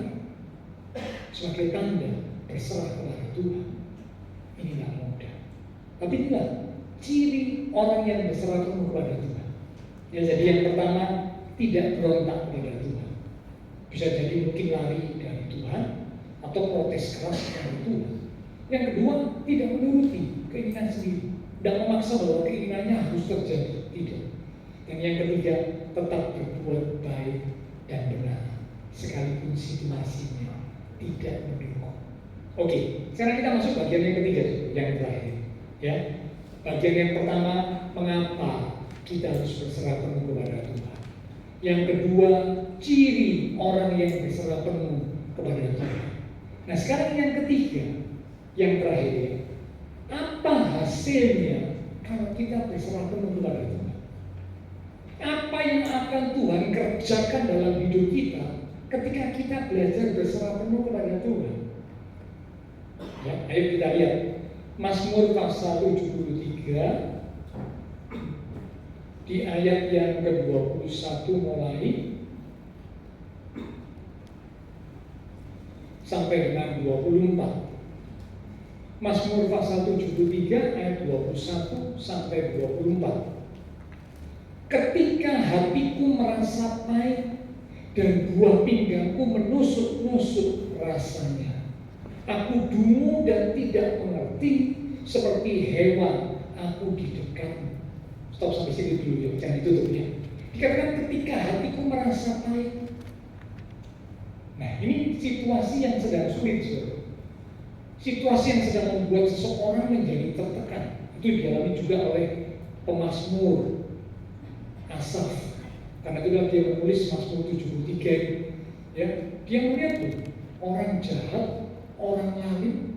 Sebagai tanda berserah kepada Tuhan. Ini tidak mudah. Tapi inilah ciri orang yang berserah penuh kepada Tuhan. Ya, jadi yang pertama, tidak berontak kepada Tuhan. Bisa jadi mungkin lari dari Tuhan atau protes keras dari Tuhan. Yang kedua, tidak menuruti keinginan sendiri, tidak memaksa bahwa keinginannya harus terjadi. Tidak. Dan yang ketiga, tetap berbuat baik dan benar sekalipun situasinya tidak mendukung. Oke, sekarang kita masuk bagian yang ketiga, yang terakhir. Ya, bagian yang pertama, mengapa kita harus berserah penuh kepada Tuhan. Yang kedua, ciri orang yang berserah penuh kepada Tuhan. Nah, sekarang yang ketiga, yang terakhir, apa hasilnya kalau kita berserah penuh kepada Tuhan? Apa yang akan Tuhan kerjakan dalam hidup kita ketika kita belajar berserah penuh kepada Tuhan? Ya, ayo kita lihat Mazmur pasal 73 di ayat yang ke-21 mulai sampai dengan 24. Mazmur pasal 73 ayat 21 sampai 24. Ketika hatiku merasa pahit dan buah pinggangku menusuk-nusuk rasanya, aku dungu dan tidak mengerti, seperti hewan aku di dekatmu. Stop sampai sini dulu ya, jangan ditutup ya. Dikatakan ketika hatiku merasa pahit. Nah, ini situasi yang sedang sulit, saudara. Situasi yang sedang membuat seseorang menjadi tertekan. Itu dialami juga oleh pemazmur Asaf. Karena itulah dia menulis Mazmur 73. Ya, dia melihat tuh orang jahat, orang lalim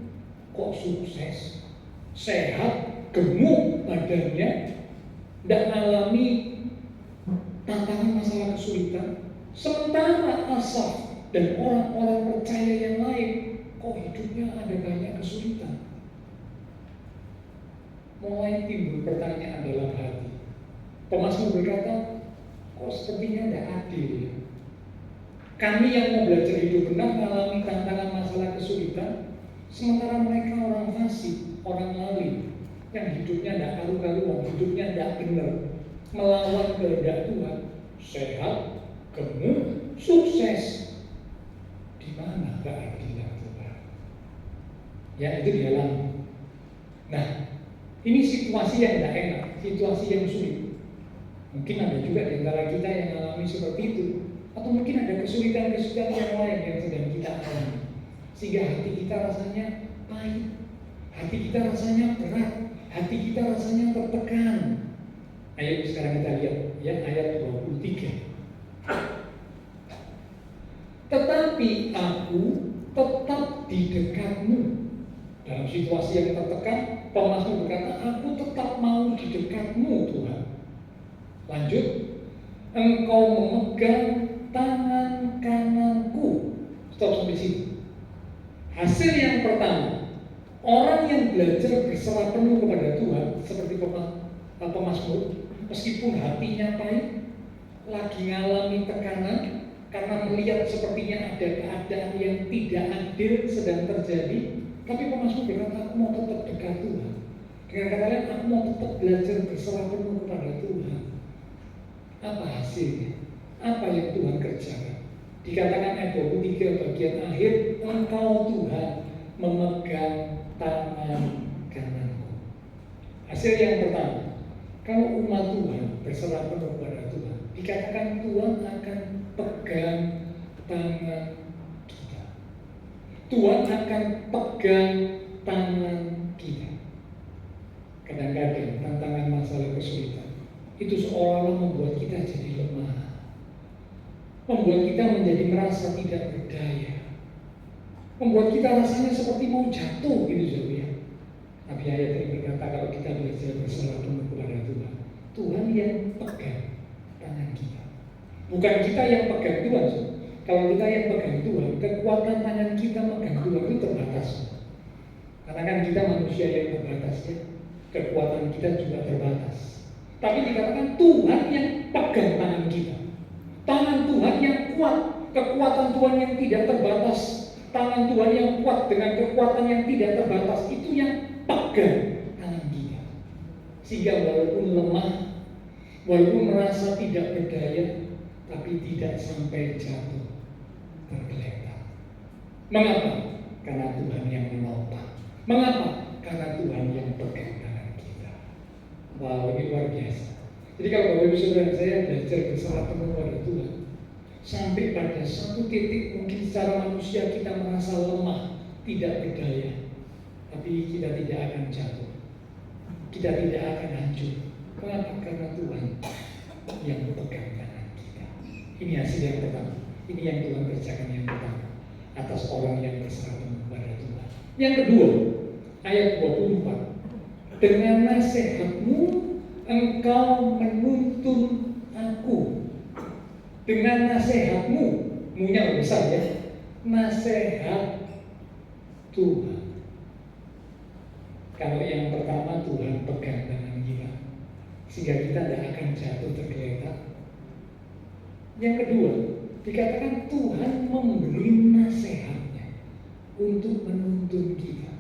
kok sukses, sehat, gemuk badannya, tidak mengalami tantangan masalah kesulitan. Sementara Asaf dan orang-orang percaya yang lain kok hidupnya ada banyak kesulitan. Mulai timbul pertanyaan dalam hati. Pemazmur berkata, kok sepertinya tidak adil ya. Kami yang mau belajar hidup benar mengalami tantangan masalah kesulitan, sementara mereka orang fasik, orang lalim, yang hidupnya tidak karu-karuan, hidupnya tidak benar, melawan kehendak Tuhan, sehat, gemuk, sukses. Di mana keadilan Tuhan? Ya, itu dialami. Nah, ini situasi yang tidak enak, situasi yang sulit. Mungkin ada juga di antara kita yang mengalami seperti itu, atau mungkin ada kesulitan-kesulitan yang lain yang sedang kita alami, sehingga hati kita rasanya pahit, hati kita rasanya berat, hati kita rasanya tertekan. Ayo sekarang kita lihat ya ayat 23. Tetapi aku tetap di dekatmu. Dalam situasi yang tertekan, pemazmur berkata, aku tetap mau di dekatmu Tuhan. Lanjut, engkau memegang tangan kananku. Stop sampai sini. Hasil yang pertama, orang yang belajar berserah penuh kepada Tuhan seperti pemazmur, meskipun hatinya pahit, lagi ngalami tekanan karena melihat sepertinya ada keadaan yang tidak adil sedang terjadi, tapi pemazmur berkata, aku mau tetap dekat Tuhan. Dengan kata lain, aku mau tetap belajar berserah penuh kepada Tuhan. Apa hasilnya? Apa yang Tuhan kerjakan? Dikatakan ayat 23 bagian akhir, engkau Tuhan memegang tangan kananku. Hasil yang pertama, kalau umat Tuhan berserah penuh kepada Tuhan, dikatakan Tuhan akan pegang tangan kita. Tuhan akan pegang tangan kita. Kadang-kadang tantangan masalah kesulitan itu seolah-olah membuat kita jadi lemah, membuat kita menjadi merasa tidak berdaya, membuat kita rasanya seperti mau jatuh gitu jauh ya. Tapi ayat ini berkata kalau kita belajar berserah penuh kepada Tuhan, Tuhan yang pegang tangan kita, bukan kita yang pegang Tuhan. Kalau kita yang pegang Tuhan, kekuatan tangan kita megang Tuhan itu terbatas. Karena kan kita manusia yang terbatas ya, kekuatan kita juga terbatas. Tapi dikatakan Tuhan yang pegang tangan kita. Tangan Tuhan yang kuat, kekuatan Tuhan yang tidak terbatas. Tangan Tuhan yang kuat dengan kekuatan yang tidak terbatas, itu yang pegang tangan kita. Sehingga walaupun lemah, walaupun merasa tidak berdaya, tapi tidak sampai jatuh tergeletak. Mengapa? Karena Tuhan yang menopang. Mengapa? Karena Tuhan yang pegang tangan kita. Wow, ini luar biasa. Jadi kalau Bapak Ibu Saudara saya belajar berserah penuh pada Tuhan, sampai pada satu titik mungkin secara manusia kita merasa lemah, tidak berdaya, tapi kita tidak akan jatuh, kita tidak akan hancur. Kenapa? Karena Tuhan yang pegang tangan kita. Ini hasil yang pertama. Ini yang Tuhan kerjakan yang pertama atas orang yang berserah penuh pada Tuhan. Yang kedua, ayat 24. Dengan nasihatmu engkau menuntun aku. Dengan nasihatmu, munya besar ya, nasihat Tuhan. Kalau yang pertama Tuhan pegang tangan kita, sehingga kita tidak akan jatuh tergeletak. Yang kedua, dikatakan Tuhan memberi nasihatnya untuk menuntun kita.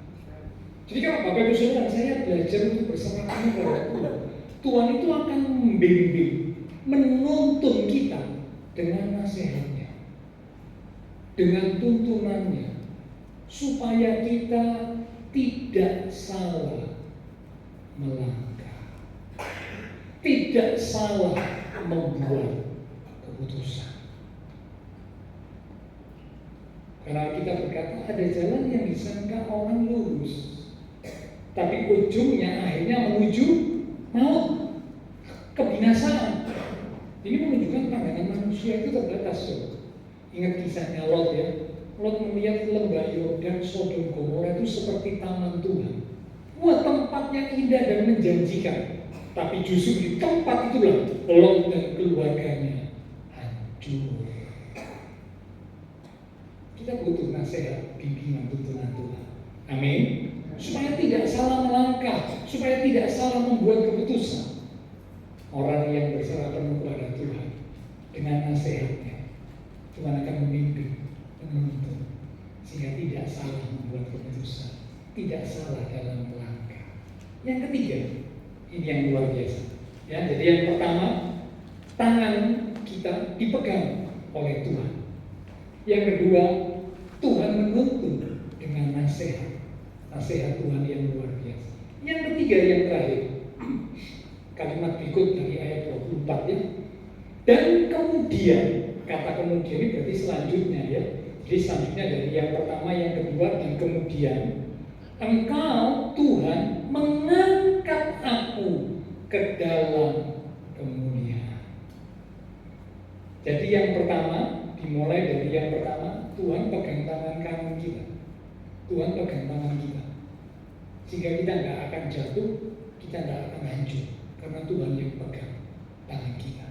Jadi kalau Bapak Ibu Saudara saya belajar untuk bersama pada Tuhan, Tuhan itu akan membimbing, menuntun kita dengan nasihatnya, dengan tuntunannya, supaya kita tidak salah melangkah, tidak salah membuat keputusan. Karena kita berkata ada jalan yang disangka orang lurus, tapi ujungnya akhirnya menuju maut, kebinasaan. Ini menunjukkan pandangan manusia itu terbatas. Ingat kisahnya Lot ya. Lot melihat lembah Yordan, Sodom Gomora itu seperti taman Tuhan. Wah, tempat yang indah dan menjanjikan. Tapi justru di tempat itulah Lot dan keluarganya hancur. Kita butuh nasihat, bimbingan, tuntunan Tuhan. Amin. Supaya tidak salah melangkah, supaya tidak salah membuat keputusan. Orang yang berserah penuh kepada Tuhan dengan nasihatnya, Tuhan akan memimpin, menuntun, sehingga tidak salah membuat keputusan, tidak salah dalam melangkah. Yang ketiga, ini yang luar biasa. Ya, jadi yang pertama, tangan kita dipegang oleh Tuhan. Yang kedua, Tuhan menuntun dengan nasihat, nasihat Tuhan yang luar biasa. Yang ketiga, yang terakhir, kalimat berikut dari ayat 24 ya. Dan kemudian, kata kemudian ini berarti selanjutnya ya. Jadi selanjutnya dari yang pertama, yang kedua, dan kemudian engkau Tuhan mengangkat aku ke dalam kemuliaan. Jadi yang pertama, dimulai dari yang pertama, Tuhan pegang tangan kanan kita. Tuhan pegang tangan kita, sehingga kita nggak akan jatuh, kita nggak akan hancur, karena Tuhan yang pegang. tangan kita.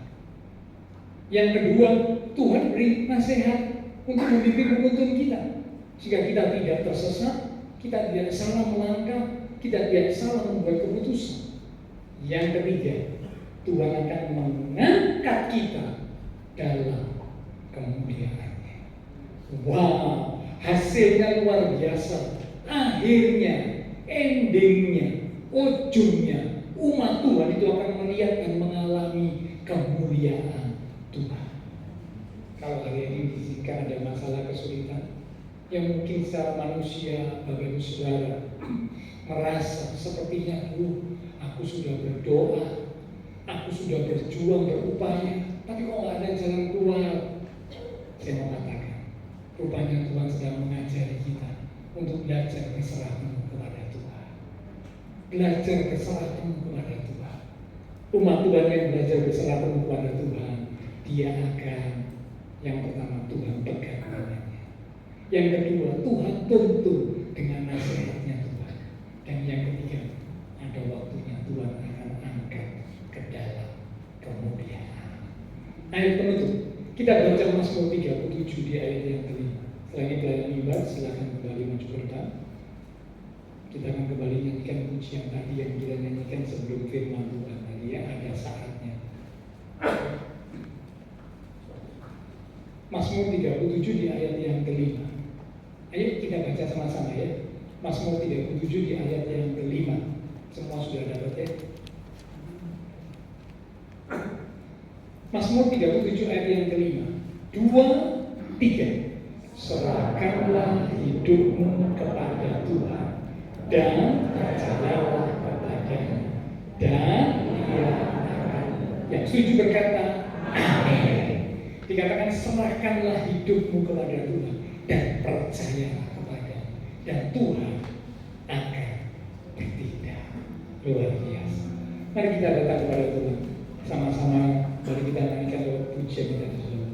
Yang kedua, Tuhan beri nasihat untuk membimbing menuntun kita, sehingga kita tidak tersesat, kita tidak salah melangkah, kita tidak salah membuat keputusan. Yang ketiga, Tuhan akan mengangkat kita dalam kemuliaan-Nya. Wow, hasilnya luar biasa. Akhirnya, endingnya, ujungnya, umat Tuhan itu akan melihat dan mengalami kemuliaan Tuhan. Kalau hari ini diizinkan ada masalah kesulitan yang mungkin secara manusia, Bapak Ibu Saudara, merasa sepertinya aku sudah berdoa, aku sudah berjuang, berupaya, tapi kok nggak ada jalan keluar. Saya mau katakan, rupanya Tuhan sedang mengajari kita untuk belajar berserah penuh kepada Tuhan. Belajar berserah penuh kepada Tuhan. Umat Tuhan yang belajar berserah penuh kepada Tuhan, dia akan, yang pertama, Tuhan pegang tangannya. Yang kedua, Tuhan tuntun dengan nasihatnya Tuhan. Dan yang ketiga, ada waktunya Tuhan akan angkat ke dalam kemuliaan. Ayat penutup, kita baca Mazmur 37 di ayat yang kelima. Setelah ini pelayan mimbar, silakan kembali maju ke depan. Kita akan kembali nyanyikan pujian tadi yang kita nyanyikan sebelum firman Tuhan tadi, ya, ada saatnya. Mazmur 37 di ayat yang kelima. Ayo kita baca sama-sama ya. Mazmur 37 di ayat yang kelima. Semua sudah dapat ya? Mazmur 37 ayat yang kelima. 2, 3. Serahkanlah hidupmu kepada Tuhan dan percayalah kepadanya, dan Dia akan. Yang setuju berkata amin. Dikatakan serahkanlah hidupmu kepada Tuhan dan percayalah kepadanya, dan Tuhan akan bertindak. Luar biasa. Mari kita datang kepada Tuhan sama-sama. Mari kita nyanyikan lewat pujian kita dulu.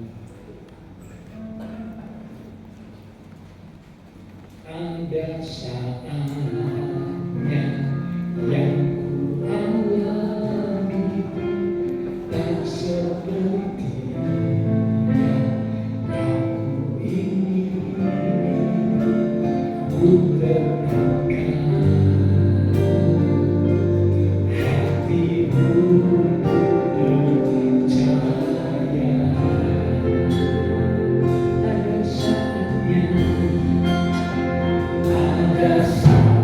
Ada saatnya yang ku alami, tak seperti yang aku ingin. Ku temukan hatimu percaya. Ada saatnya, ada saatnya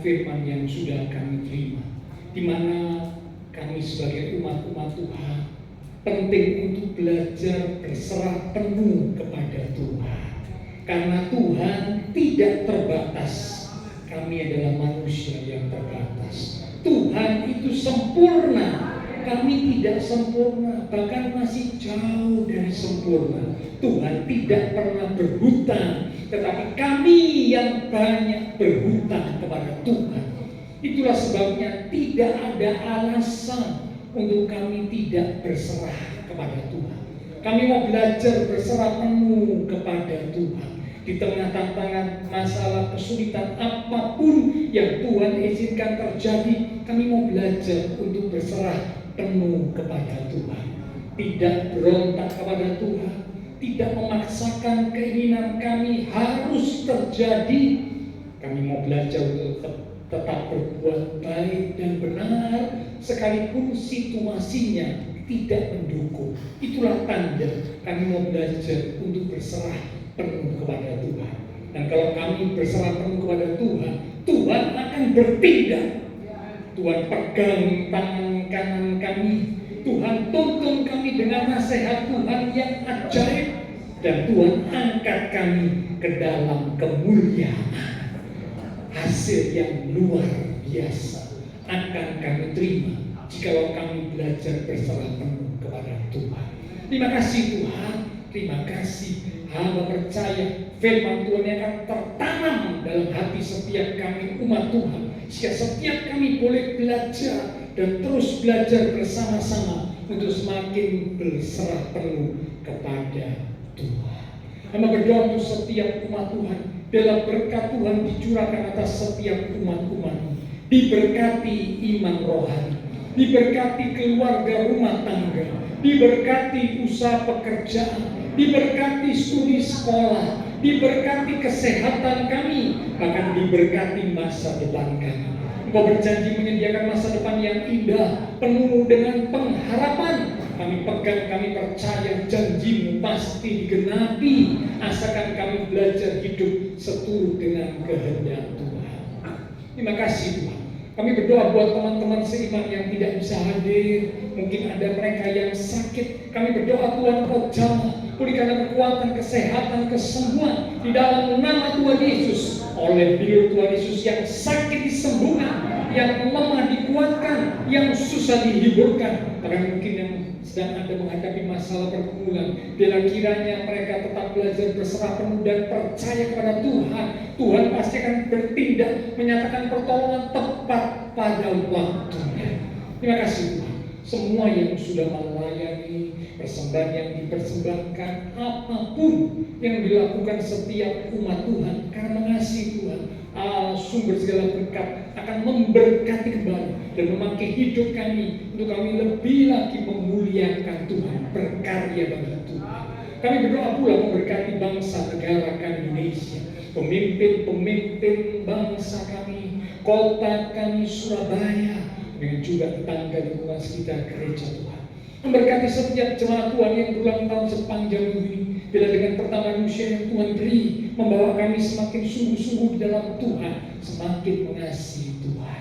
firman yang sudah kami terima, di mana kami sebagai umat-umat Tuhan penting untuk belajar berserah penuh kepada Tuhan. Karena Tuhan tidak terbatas, kami adalah manusia yang terbatas. Tuhan itu sempurna, kami tidak sempurna, bahkan masih jauh dari sempurna. Tuhan tidak pernah berhutang, tetapi kami yang banyak berhutang kepada Tuhan. Itulah sebabnya tidak ada alasan untuk kami tidak berserah kepada Tuhan. Kami mau belajar berserah penuh kepada Tuhan. Di tengah tantangan, masalah, kesulitan apapun yang Tuhan izinkan terjadi, kami mau belajar untuk berserah penuh kepada Tuhan. Tidak berontak kepada Tuhan, tidak memaksakan keinginan kami harus terjadi. Kami mau belajar untuk tetap berbuat baik dan benar sekalipun situasinya tidak mendukung. Itulah tanda kami mau belajar untuk berserah penuh kepada Tuhan. Dan kalau kami berserah penuh kepada Tuhan, Tuhan akan bertindak. Tuhan pegang tangan kanan kami, Tuhan tuntun kami dengan nasihat Tuhan yang ajaib, dan Tuhan angkat kami ke dalam kemuliaan. Hasil yang luar biasa akan kami terima jikalau kami belajar berserah penuh kepada Tuhan. Terima kasih Tuhan, terima kasih. Hamba percaya firman Tuhan yang akan tertanam dalam hati setiap kami umat Tuhan, sehingga setiap kami boleh belajar dan terus belajar bersama-sama untuk semakin berserah penuh kepada Tuhan. Hamba berdoa untuk setiap umat Tuhan, dalam berkat Tuhan dicurahkan atas setiap umat-umat, diberkati iman rohani, diberkati keluarga rumah tangga, diberkati usaha pekerjaan, diberkati studi sekolah, diberkati kesehatan kami, bahkan diberkati masa depan kami. Engkau berjanji menyediakan masa depan yang indah, penuh dengan pengharapan. Kami pegang, kami percaya janji-Mu pasti digenapi, asalkan kami belajar hidup seturut dengan kehendak Tuhan. Terima kasih Tuhan. Kami berdoa buat teman-teman seiman yang tidak bisa hadir. Mungkin ada mereka yang sakit. Kami berdoa Tuhan Kau jamah, pulihkan kekuatan, kesehatan, kesembuhan di dalam nama Tuhan Yesus. Oleh beliau Tuhan Yesus yang sakit disembuhkan, yang lemah dikuatkan, yang susah dihiburkan. Bahkan mungkin yang sedang ada menghadapi masalah pergumulan, bila kiranya mereka tetap belajar berserah penuh dan percaya kepada Tuhan, Tuhan pasti akan bertindak, menyatakan pertolongan tepat pada waktunya. Terima kasih Tuhan. Semua yang sudah melayani, persembahan yang dipersembahkan, apapun yang dilakukan setiap umat Tuhan, karena mengasihi Tuhan, Allah sumber segala berkat akan memberkati kembali dan memakai hidup kami untuk kami lebih lagi memuliakan Tuhan, berkarya bagi Tuhan. Kami berdoa pula memberkati bangsa negara kami Indonesia, pemimpin-pemimpin bangsa kami, kota kami Surabaya, dengan juga tetangga lingkungan sekitar gereja Tuhan. Memberkati setiap jemaat Tuhan yang berulang tahun sepanjang minggu ini, bila dengan pertambahan usia yang Tuhan beri, membawa kami semakin sungguh-sungguh di dalam Tuhan, semakin mengasihi Tuhan.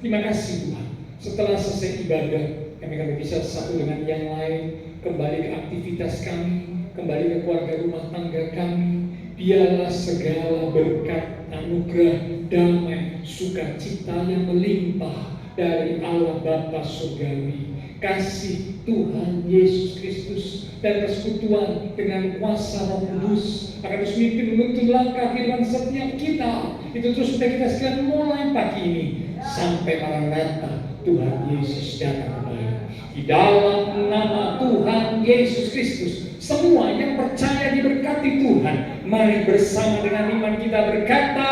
Terima kasih Tuhan. Setelah selesai ibadah, kami akan bisa satu dengan yang lain, kembali ke aktivitas kami, kembali ke keluarga rumah tangga kami. Biarlah segala berkat, anugerah, damai, sukacita yang melimpah dari Allah Bapa Surgawi, kasih Tuhan Yesus Kristus, dan persekutuan dengan kuasa Roh Kudus akan terus memimpin menuntun langkah kehidupan setiap kita. Itu terus kita sekalian mulai pagi ini sampai Maranatha Tuhan Yesus datang kembali. Di dalam nama Tuhan Yesus Kristus, semua yang percaya diberkati Tuhan. Mari bersama dengan iman kita berkata,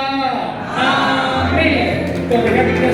Amin. Tuhan berkati kita.